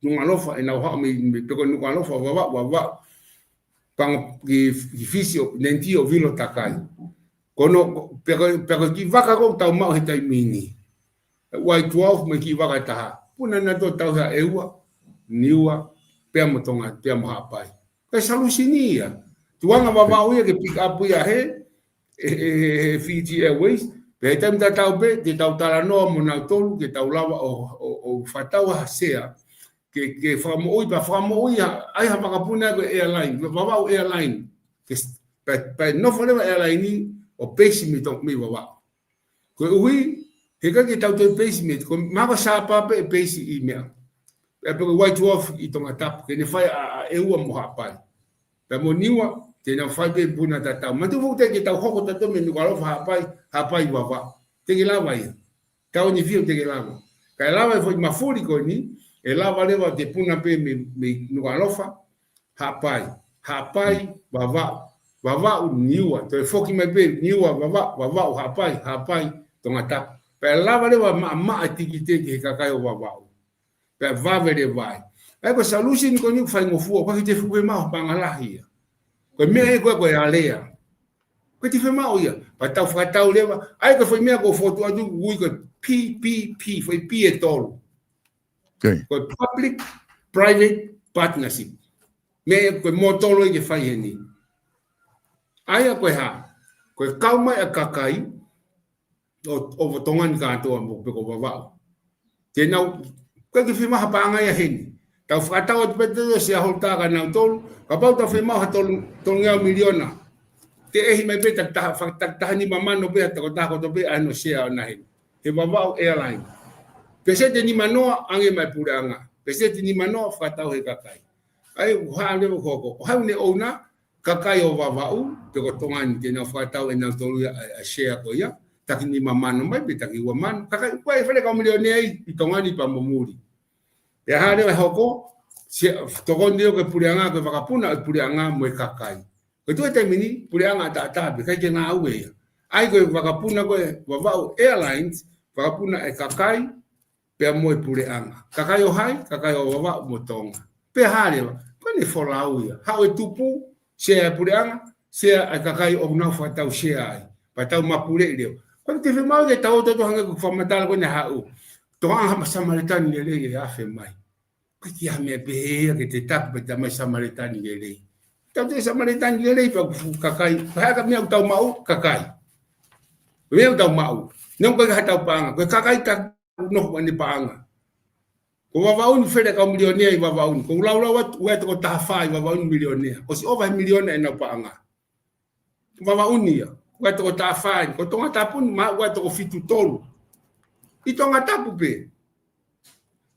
nualo fa na ha mi peko nualo fa wawa pang ki fisio nentio vilo takai kono peko ki vaka ko tau ma o tai mini wai 12 me ki vaka taha puna na to tau ha eua niua pe mo tonga pe mo hapai ka solusinia tuanga baba uia ke pick up ia he Fiji Airways pe tam ta tau pe te tau tala no mo na tolu ke tau lava o fatau hasea ke famo oi pa famo uia ai ha pakapuna ko airline baba airline ke pe no forever airline o pesi mi to mi baba ko ui he ka ke tau te pesi mi ko ma sa pa pe pesi email e pe white wolf I tonga tap ke ne fai a e ua mo hapai pe mo niwa te na fai pe puna tata ma tu te ke tau hoko tata me ni ko hapai baba te ke lava ia tau ni fio te ke lava ka lava foi mafuri ko ni e lava leva te puna pe me no alofa hapai baba vavau niua to foki mai be niua vavau hapai tonga tap pe lava le ma tikite ke kakai o vavau pe vave le vai ai ko solution ko ni fai ngofu pa te fu ma pangalahi ko me ko alea ko te fema o ia pa tau fatau leva ai ko foi me ko foto adu ui ko PPP foi P e tolo ko public private partnership me ko mo tolo ke fai ni ai ko ha ko kauma e kakai o tongan ka to mo pe ko vavau te nau ko ke fema ha panga ia heni tau fatau te peto se holta ka na tolo ka pau tau fema ha tolo tonga miliona te ehi mai pe ta ni mama no pe ta ko to pe ano share na he vavau airline pese te ni manoa ange mai puranga pese te ni manoa fatau he kakai ai ha le ko ha ne ona kakai o vavau te ko tongan te na fatau na tolu a share ko ya ta ni mama no mai pe ta ki wa man kakai ko e fele ka milione ai i tongani pa momuri e ha le hoko se to ko ndio ke puranga ko vakapuna puranga mo kakai ko tu te mini puranga ta be kai ke na awe ai ko vakapuna ko vavau airlines vakapuna e kakai pe mo puranga kakai o hai kakai o vavau mo tonga pe hale ko ni folau ya ha o tupu se puranga se a kakai o na fatau se ai patau mapure leo ko te fe mau de tau to hanga ko famatal ko na ha o to ha samaritan le le ya fe mai ko ki ha me be ke te tak pe ta mai samaritan le le tau te samaritan le le pa kakai ha ka me tau mau kakai me tau mau não ko ha tau panga ko kakai ta no ni panga ko vavau ni fede ka milionia i vavau ko laula wa to ta fa i vavau milionia ko si over milionia na panga vavau ni wa to ta fa ko to ta pun ma wa to fitu tolu i to ngata pu pe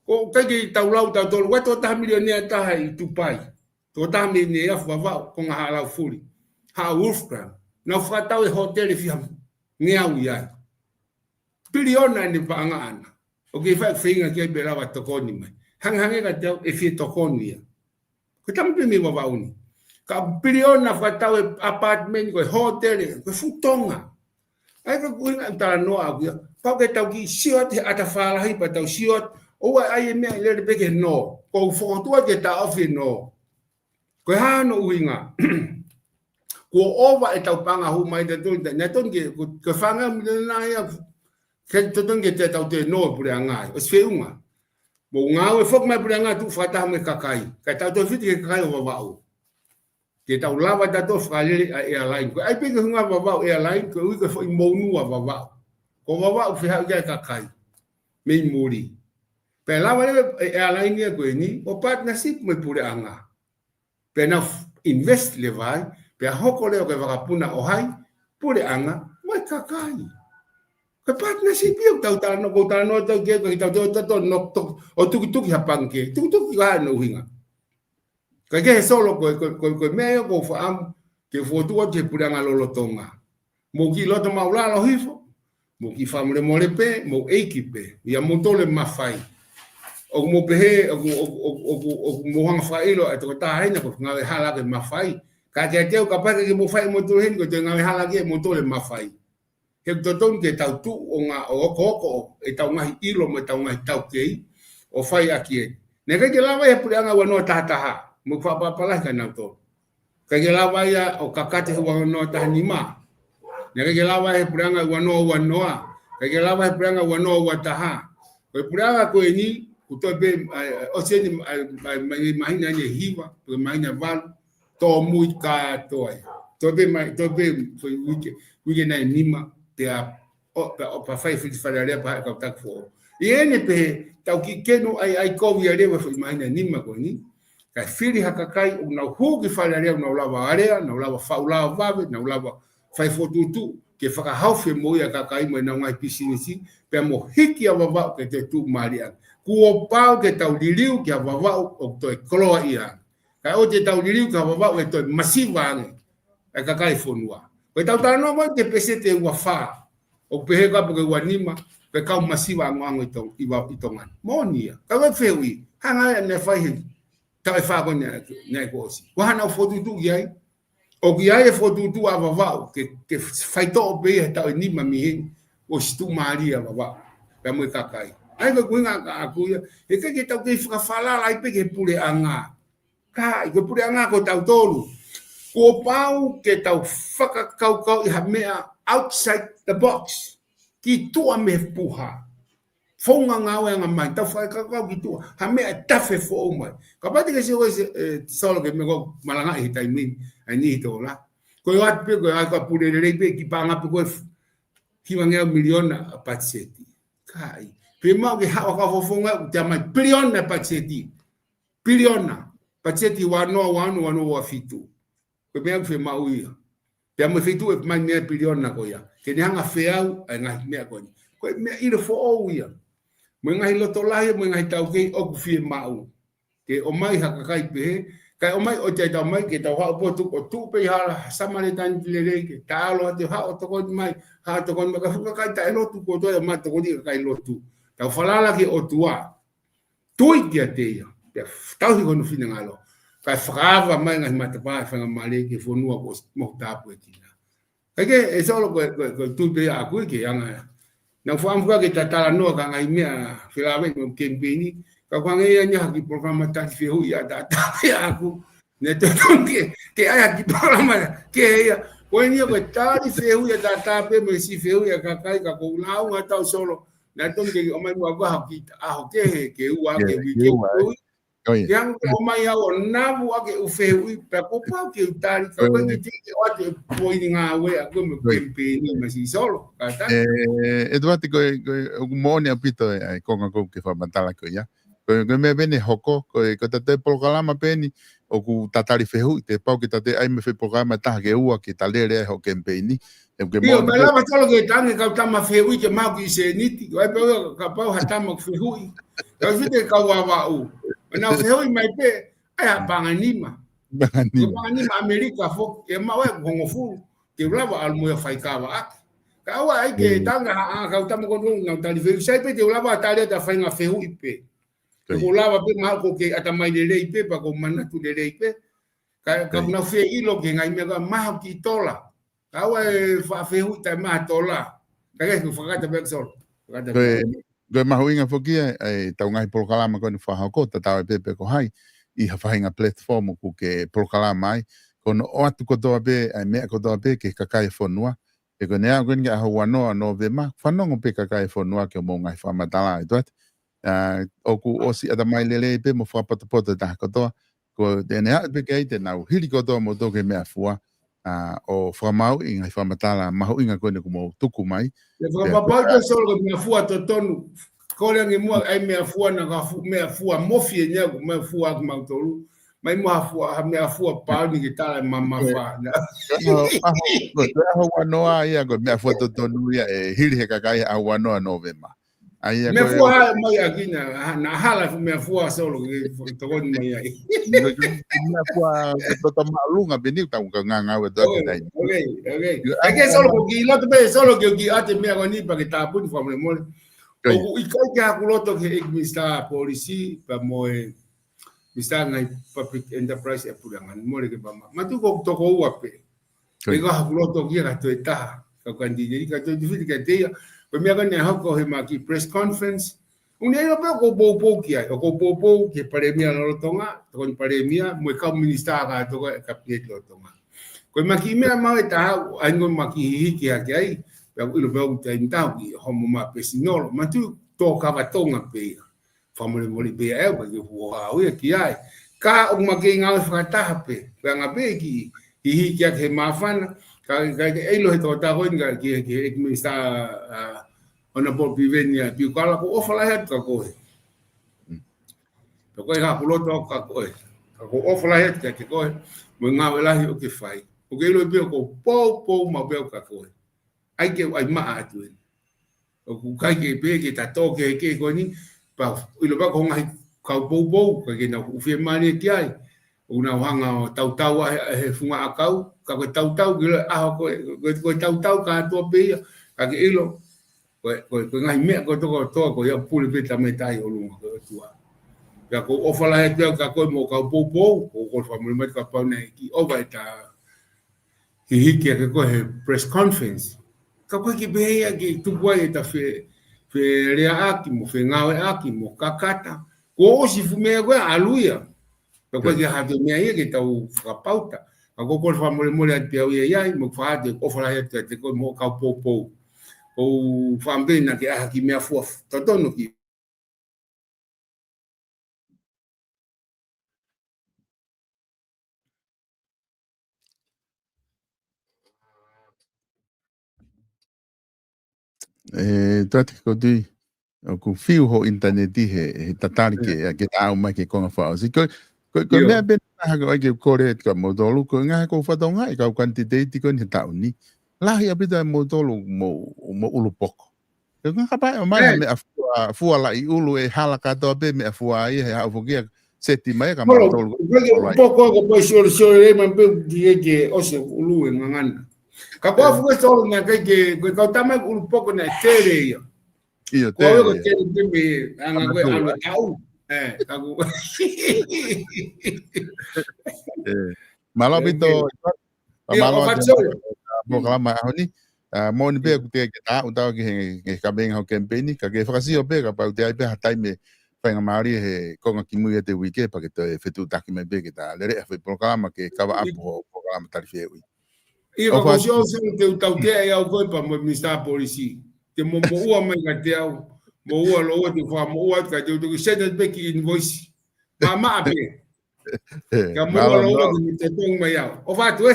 ko ka ki tau lau ta tolu wa to ta milionia ta hai tu pai to ta milionia vavau ko nga hala fuli ha wolfram na fa tau e hotel fi ni au ya biliona ni panga ana o ke fa finga ke bela wa tokoni mai hang ka tau e fi tokoni ko tampe mi wa vauni ka biliona fa tau apartment ko hotel ko futonga ai ko kuinga ta no agu pa ke tau ki siot ata fala hi pa tau siot o ai me le be ke no ko fo tu ke ta ofi no ko ha no uinga ko ova e tau panga hu mai de tu na ton ke fanga na ya ke to ton ke te tau te no puranga o se unga bo nga o fok mai puranga tu fata me kakai ka tau to fit ke kakai o vavau ke tau lava da to frale airline ko ai pe ke nga vavau airline ko ko foi monu a vavau ko vavau fi ha ke kakai me muri pe lava airline ne ko ni o partnership me puranga pe na invest le vai pe hoko leo ke vakapuna o hai puranga mai kakai ke partnership eu tau no ko tau ke tau no o tuki hapang ke tuki ga no hinga ke solo ko me ko fa ke foto o te puranga lolotonga mo ki loto maula lo hifo mo ki famle mo lepe mo equipe ya motole mafai o mo pehe o mo hanga failo to ta haina ko nga hala ke mafai ka ke teu ka pa ke mo fai mo to hen ko nga hala ke motole mafai ke toton ke tau tu o nga o koko e tau ngai ilo mo tau ngai tau kei o fai aki ne ke lava e puranga wa no tataha mo fa pa la ka na to ke lava ya o kakate wa no ta nima ne ke lava e puranga wa no ke lava e puranga wa no wa taha ko puranga ko ni to be o se ni mai na ni hiva ko mai na val to muy ka to be foi wike na nima te o pa fai fit falaria pa ka tak fo iene pe tau ki kenu ai ko via le foi mai na nima ko ni ka fili hakakai una hu ki falaria una lava area na lava faula vave na lava fai fotutu ke faka haufe mo ya kakai mo na ngai pisinisi pe mo hiki a vava ke te tu maria ku pau ke tau liliu ke vava o to kloa ia ka o te tau liliu ka vava o to masiva e kakai fonua ko tau tano mo te pesete wa fa o pehe ka porque wa nima pe ka masiva ngango itongan monia ka we fewi hanga ne fai ta fa ko ne ko si ko hana fotu tu yai O ki ai e fotutu a vavau, ke whaito pe e tau e nima mihin, o situ maria vavau, pe mo kakai. Ai ko kuinga ka akuia, e ke tau ke whakawhala lai pe ke pule anga. Kai, ke pule anga ko tau tolu. Ko pau ke tau whakakaukau i ha mea outside the box. Ki tua me puha. Fonga ngawe nga mai, tau whakakaukau ki tua. Ha mea tafe fo o mai. Ka pati ke se oe solo ke me ko malanga i hitai min. Ai ni to la ko yo at pe ko ai ka pure le pe ki pa nga pe ko ki wanga miliona patseti kai pe ma ke ha ka fo fonga ta mai biliona patseti biliona patseti wa no wa fitu ko me fe ma uia pe mo fitu e mai me biliona ko ya ke ni hanga fe au ai nga me ko ni ko me i le fo o uia mo nga hilo to la mo nga tau ke o ku fi ma u ke o mai ha ka kai pe kai o mai o te tau mai ke tau hao potu o tu pe hala samare tani le ke talo te hao to kon mai ha to kon ka fuka kai tai lotu ko to e ma to ni kai lotu tau falala ke o tua tui ke te ia pe tau hi kono fina ngalo kai frava mai ngai mata pa fa male ke fonua ko mo tapu e tina kai ke e solo ko tu pe a ku ke anga na fam fuka ke tatala no ka ngai mea filave mo kempini ka kwange nya ki programa ta fi hu ya da ya aku ne to ke aya ki programa ke ya ko ni ko ta di fi hu ya da ta pe me si fi hu ya ka kai ka ko la u ta solo na to ke o mai wa ga ki a ho ke u a ke vi ke yang o mai ya o na bu a ke u fi hu pa ko pa ke ta ri ka ko ni ti o te po ni nga we a ko me pe ni me si solo ka ta Eduardo ko mo ni apito ai ko ke fa mantala ko ya ko me bene hoko ko te programa peni o ku tatari fehu te pau ki tate ai me fe programa ta ke ua ki talere ho campaign e ke mo me lava tolo ke tangi ka tama fehu ke mau ki se niti ai pe ka pau ha tama fehu ka vite ka wa u na fehu mai pe ai panganima panganima Amerika fo e mau e gongofu ke lava al mo fai ka wa ka wa ai ke tanga ka tama ko no tali fehu sai pe te lava tali ta fai nga fehu pe ko lava pe ma ko ke ata mai le pe pa ko mana tu le pe ka na fe ilo ke ngai me ga ma ki tola ka wa fa fe hu ta ma tola ka ke ku fa ta be sol go ma huinga foki ai ta ngai programa ko ni fa ko ta ta pe ko hai I ha fa hinga platform ku ke programa mai ko no atu ko do be ai me ko do be ke ka kai fonua e ko ne a ko nga ho no no ve ma fa no pe ka kai fonua ke mo ngai fa matala i oku osi ada mai lele pe mo fa pata da ko to ko de ne be ke te na hili ko to mo to ke me afua o fa mau inga fa matala ma ho inga ko ne ko mo tuku mai le fa pa to solo me afua to tonu ko le ngi mo ai me afua na ka fu me afua mo fie nya ko me afua ko ma tolu mai mo afua me afua pa ni ki tala mama fa na ho no ai ko me afua to tonu ya hili he ka kai a no novema me fua mai akina na hala me fua solo que toko ni mai ai me fua to malunga beni ta nga we do que dai okay ake solo que lo te solo que ate me agoni pa que ta pun fo mo o i kai ka kuloto que ik mi sta policy pa mo mi sta ngai public enterprise e pulangan mo le que pa ma tu ko to ko uape e ga kuloto ki ga to eta ka kandini ka to difi ka te ko me ga ne ha ko he ma ki press conference un e pe ko bo ki ai ko bo ki premia lo tonga ko premia mo ka minister ga to ka pie lo tonga ko ma ki me ma ta ai ngo ma ki ki ai pe lo pe ta inta ki ho ma pe sinolo ma tu to ka va tonga pe fa mo le pe e ba ki ho ha o ki ai ka o ma ki nga fa ta pe nga pe ki ki ke ma fana ka e lo to ta ko nga ki mi sta ona po vivenia pi kala ko ofa la het ka ko to ko ha pulo to ka ko ofa la het ka ko mo nga wela hi o ke fai o ke lo pe ko po ma be ka ko ai ke ai ma atu o ku kai ke pe ke ta to ke ko ni pa i lo ba ko ngai ka po ka ke na u fe mani ki ai una hanga tau he funga akau ka ko tau ki a ko tau ka to pe ka ke ilo ko ngai me ko to ya puli pe ta me tai o lunga ko tua ya ko ofala he ka ko mo ka po ko fa mo me ka pa nei ki o vai ta hiki ke ko he press conference ka ko ki beia ki tu boy ta fe rea aki mo fe ngawe aki mo kakata ko si fume ko aluia ka ko ki ha de me ai ke tau fa pauta ka ko ko fa mo at pia ia mo fa de ko fa he te ko mo ka po o fa mbena ke a ki me afua totono ki Tati ko tui, ku fiu ho internet he tatari ke tau mai ke konga whao. Si ko mea ben haka ai ke kore ka modolu, ko ngā ko whatonga i kau quantity ko ni tau ni. Lahi apita modolu mo ulu poko. Ko ngā kapai o mai ha mea fua la i ulu e hala katoa be mea fua ai he hau fukia seti mai ka modolu. Poko ko po sio e man pe ke ose ulu e ngangana. Ka po fu so na ke ko tama ulu poko na tere ia. Iyo tere. Ko tere me anga ko alo tau. Ka ko. Malo bito. Malo programa ahoni. Mo ni be ku te ke ta uta ke ka ben ho campaign ka ke frasi o be ka pa te ai be hatai me whainga Māori he konga ki mui e te wike pa ke te whetu taki me be ke ta lere a whi programa ke kawa apu ho programa tari whi ui. Ia ka kosio se te utau te ai au koe pa mo Mr. Policy. Te mo ua mai ka te au. Mo ua lo ua te wha mo ua ka te utu send it back invoice. Ma ape. Ka mo ua lo ua te tong mai au. O whatu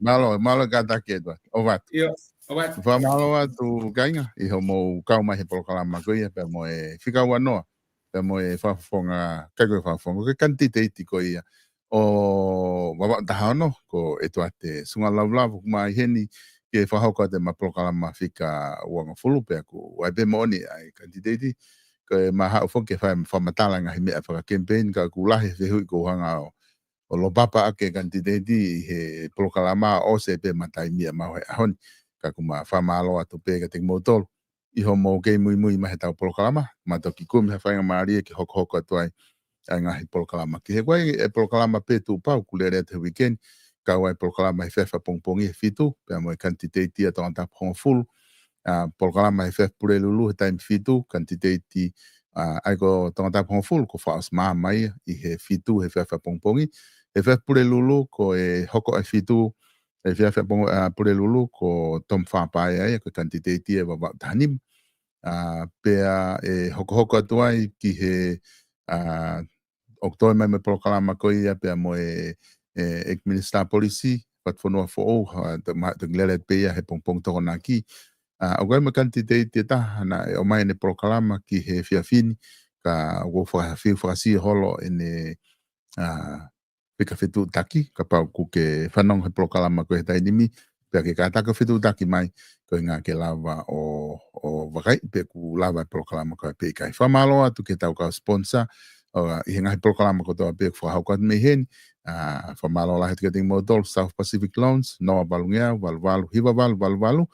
Malo ka take tua. O whatu. Ia. O whatu. Wha malo atu kainga. Iho mo kau mai he programa koe ia pe mo e whika ua noa. Pe mo e whafonga, kai koe whafonga. Ke kanti te iti koe ia. O wawa tahano ko e toa te sunga lau kuma heni ke whahauka te maprokalama whika uanga fulu pe aku wai pe mooni ai kandidati ko e maha ufo ke whamatala ngahi mea whaka campaign ka ku lahi whihui ko hanga o lo papa ake kandidati he prokalama o se pe matai mia mawe ahon ka kuma whamalo atu pe ka te motolo iho mo ke mui mahe tau prokalama matoki kumi hawhainga maari ke hoko atu ai ngahi prokalama ki he koe e prokalama pe tu pau kulere te weekend ka wai prokalama he whewha pongpongi he fitu pe mo e kantiteiti a tonga tapu honga fulu prokalama he whewha pure lulu he time fitu kantiteiti ai ko tonga tapu honga fulu ko whaos maa mai i he fitu he whewha pongpongi he whewha pure lulu ko e hoko ai fitu e whewha pure lulu ko tom whapai ai ko kantiteiti e wawa tahanim pea e hoko atu ai ki he October mai me prokalama ko ia pe mo e minister policy pat fono fo o te glele pe ia he pongpong to na ki o ga me kantite te ta na o mai ne prokalama ki he fiafini ka go fa fi frasi holo ene pika fitu taki ka pa ku ke fanong he prokalama ko he tainimi pe ke ka ta ka fitu taki mai ko nga ke lava o vakai pe ku lava prokalama ko pe kai fa malo atu ke tau ka sponsor i ngai prokalama ko toa pek whahau kat me hen whamalo lahi tika ting modol South Pacific Loans noa balungia walu hiwa walu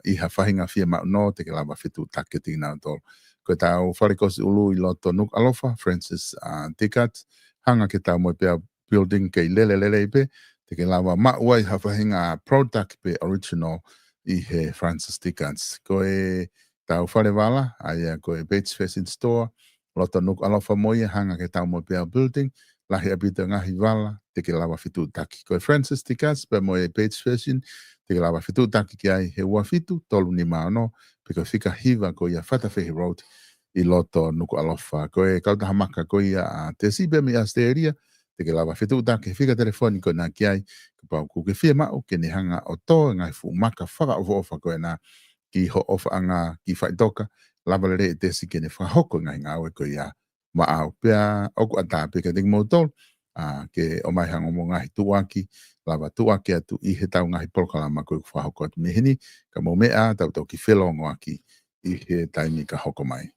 i ha whahinga fia mau no te ke lava fitu take ting nao tol ko tau wharikosi ulu i loto nuk alofa Francis Tikat hanga ke tau mo pia building ke lele pe te ke lava mauai ha whahinga product pe original i he Francis Tikats ko e tau whare wala aia ko e Bates Fashion Store Loto nuk alofa moia hanga ke tau mo pia building lahi abita ngahi wala te ke lawa fitu taki. Ko e Francis Tikas pe mo e Page Fashion te ke lawa fitu taki ki ai he ua fitu tolu ni maano pe ko fika hiva ko ia Whatawhihi Road i loto nuk alofa. Ko e kauta hamaka ko ia te sibe mi asteria te ke lawa fitu taki fika telefoni ko na ki ai ko pau ku ke fia mau ke ni hanga o to ngai fu maka whaka ofa ko e na ki ho ofa anga ki whaitoka lava le te si kene whahoko ngai ngāwe ko ia ma au pia oku ata pe ka ting motol ke o mai hanga mo ngahi tuaki lava tuaki atu i he tau ngahi prokalama ko whahoko atu mehini ka mo mea tau ki whelongo aki i he taimi ka hoko mai.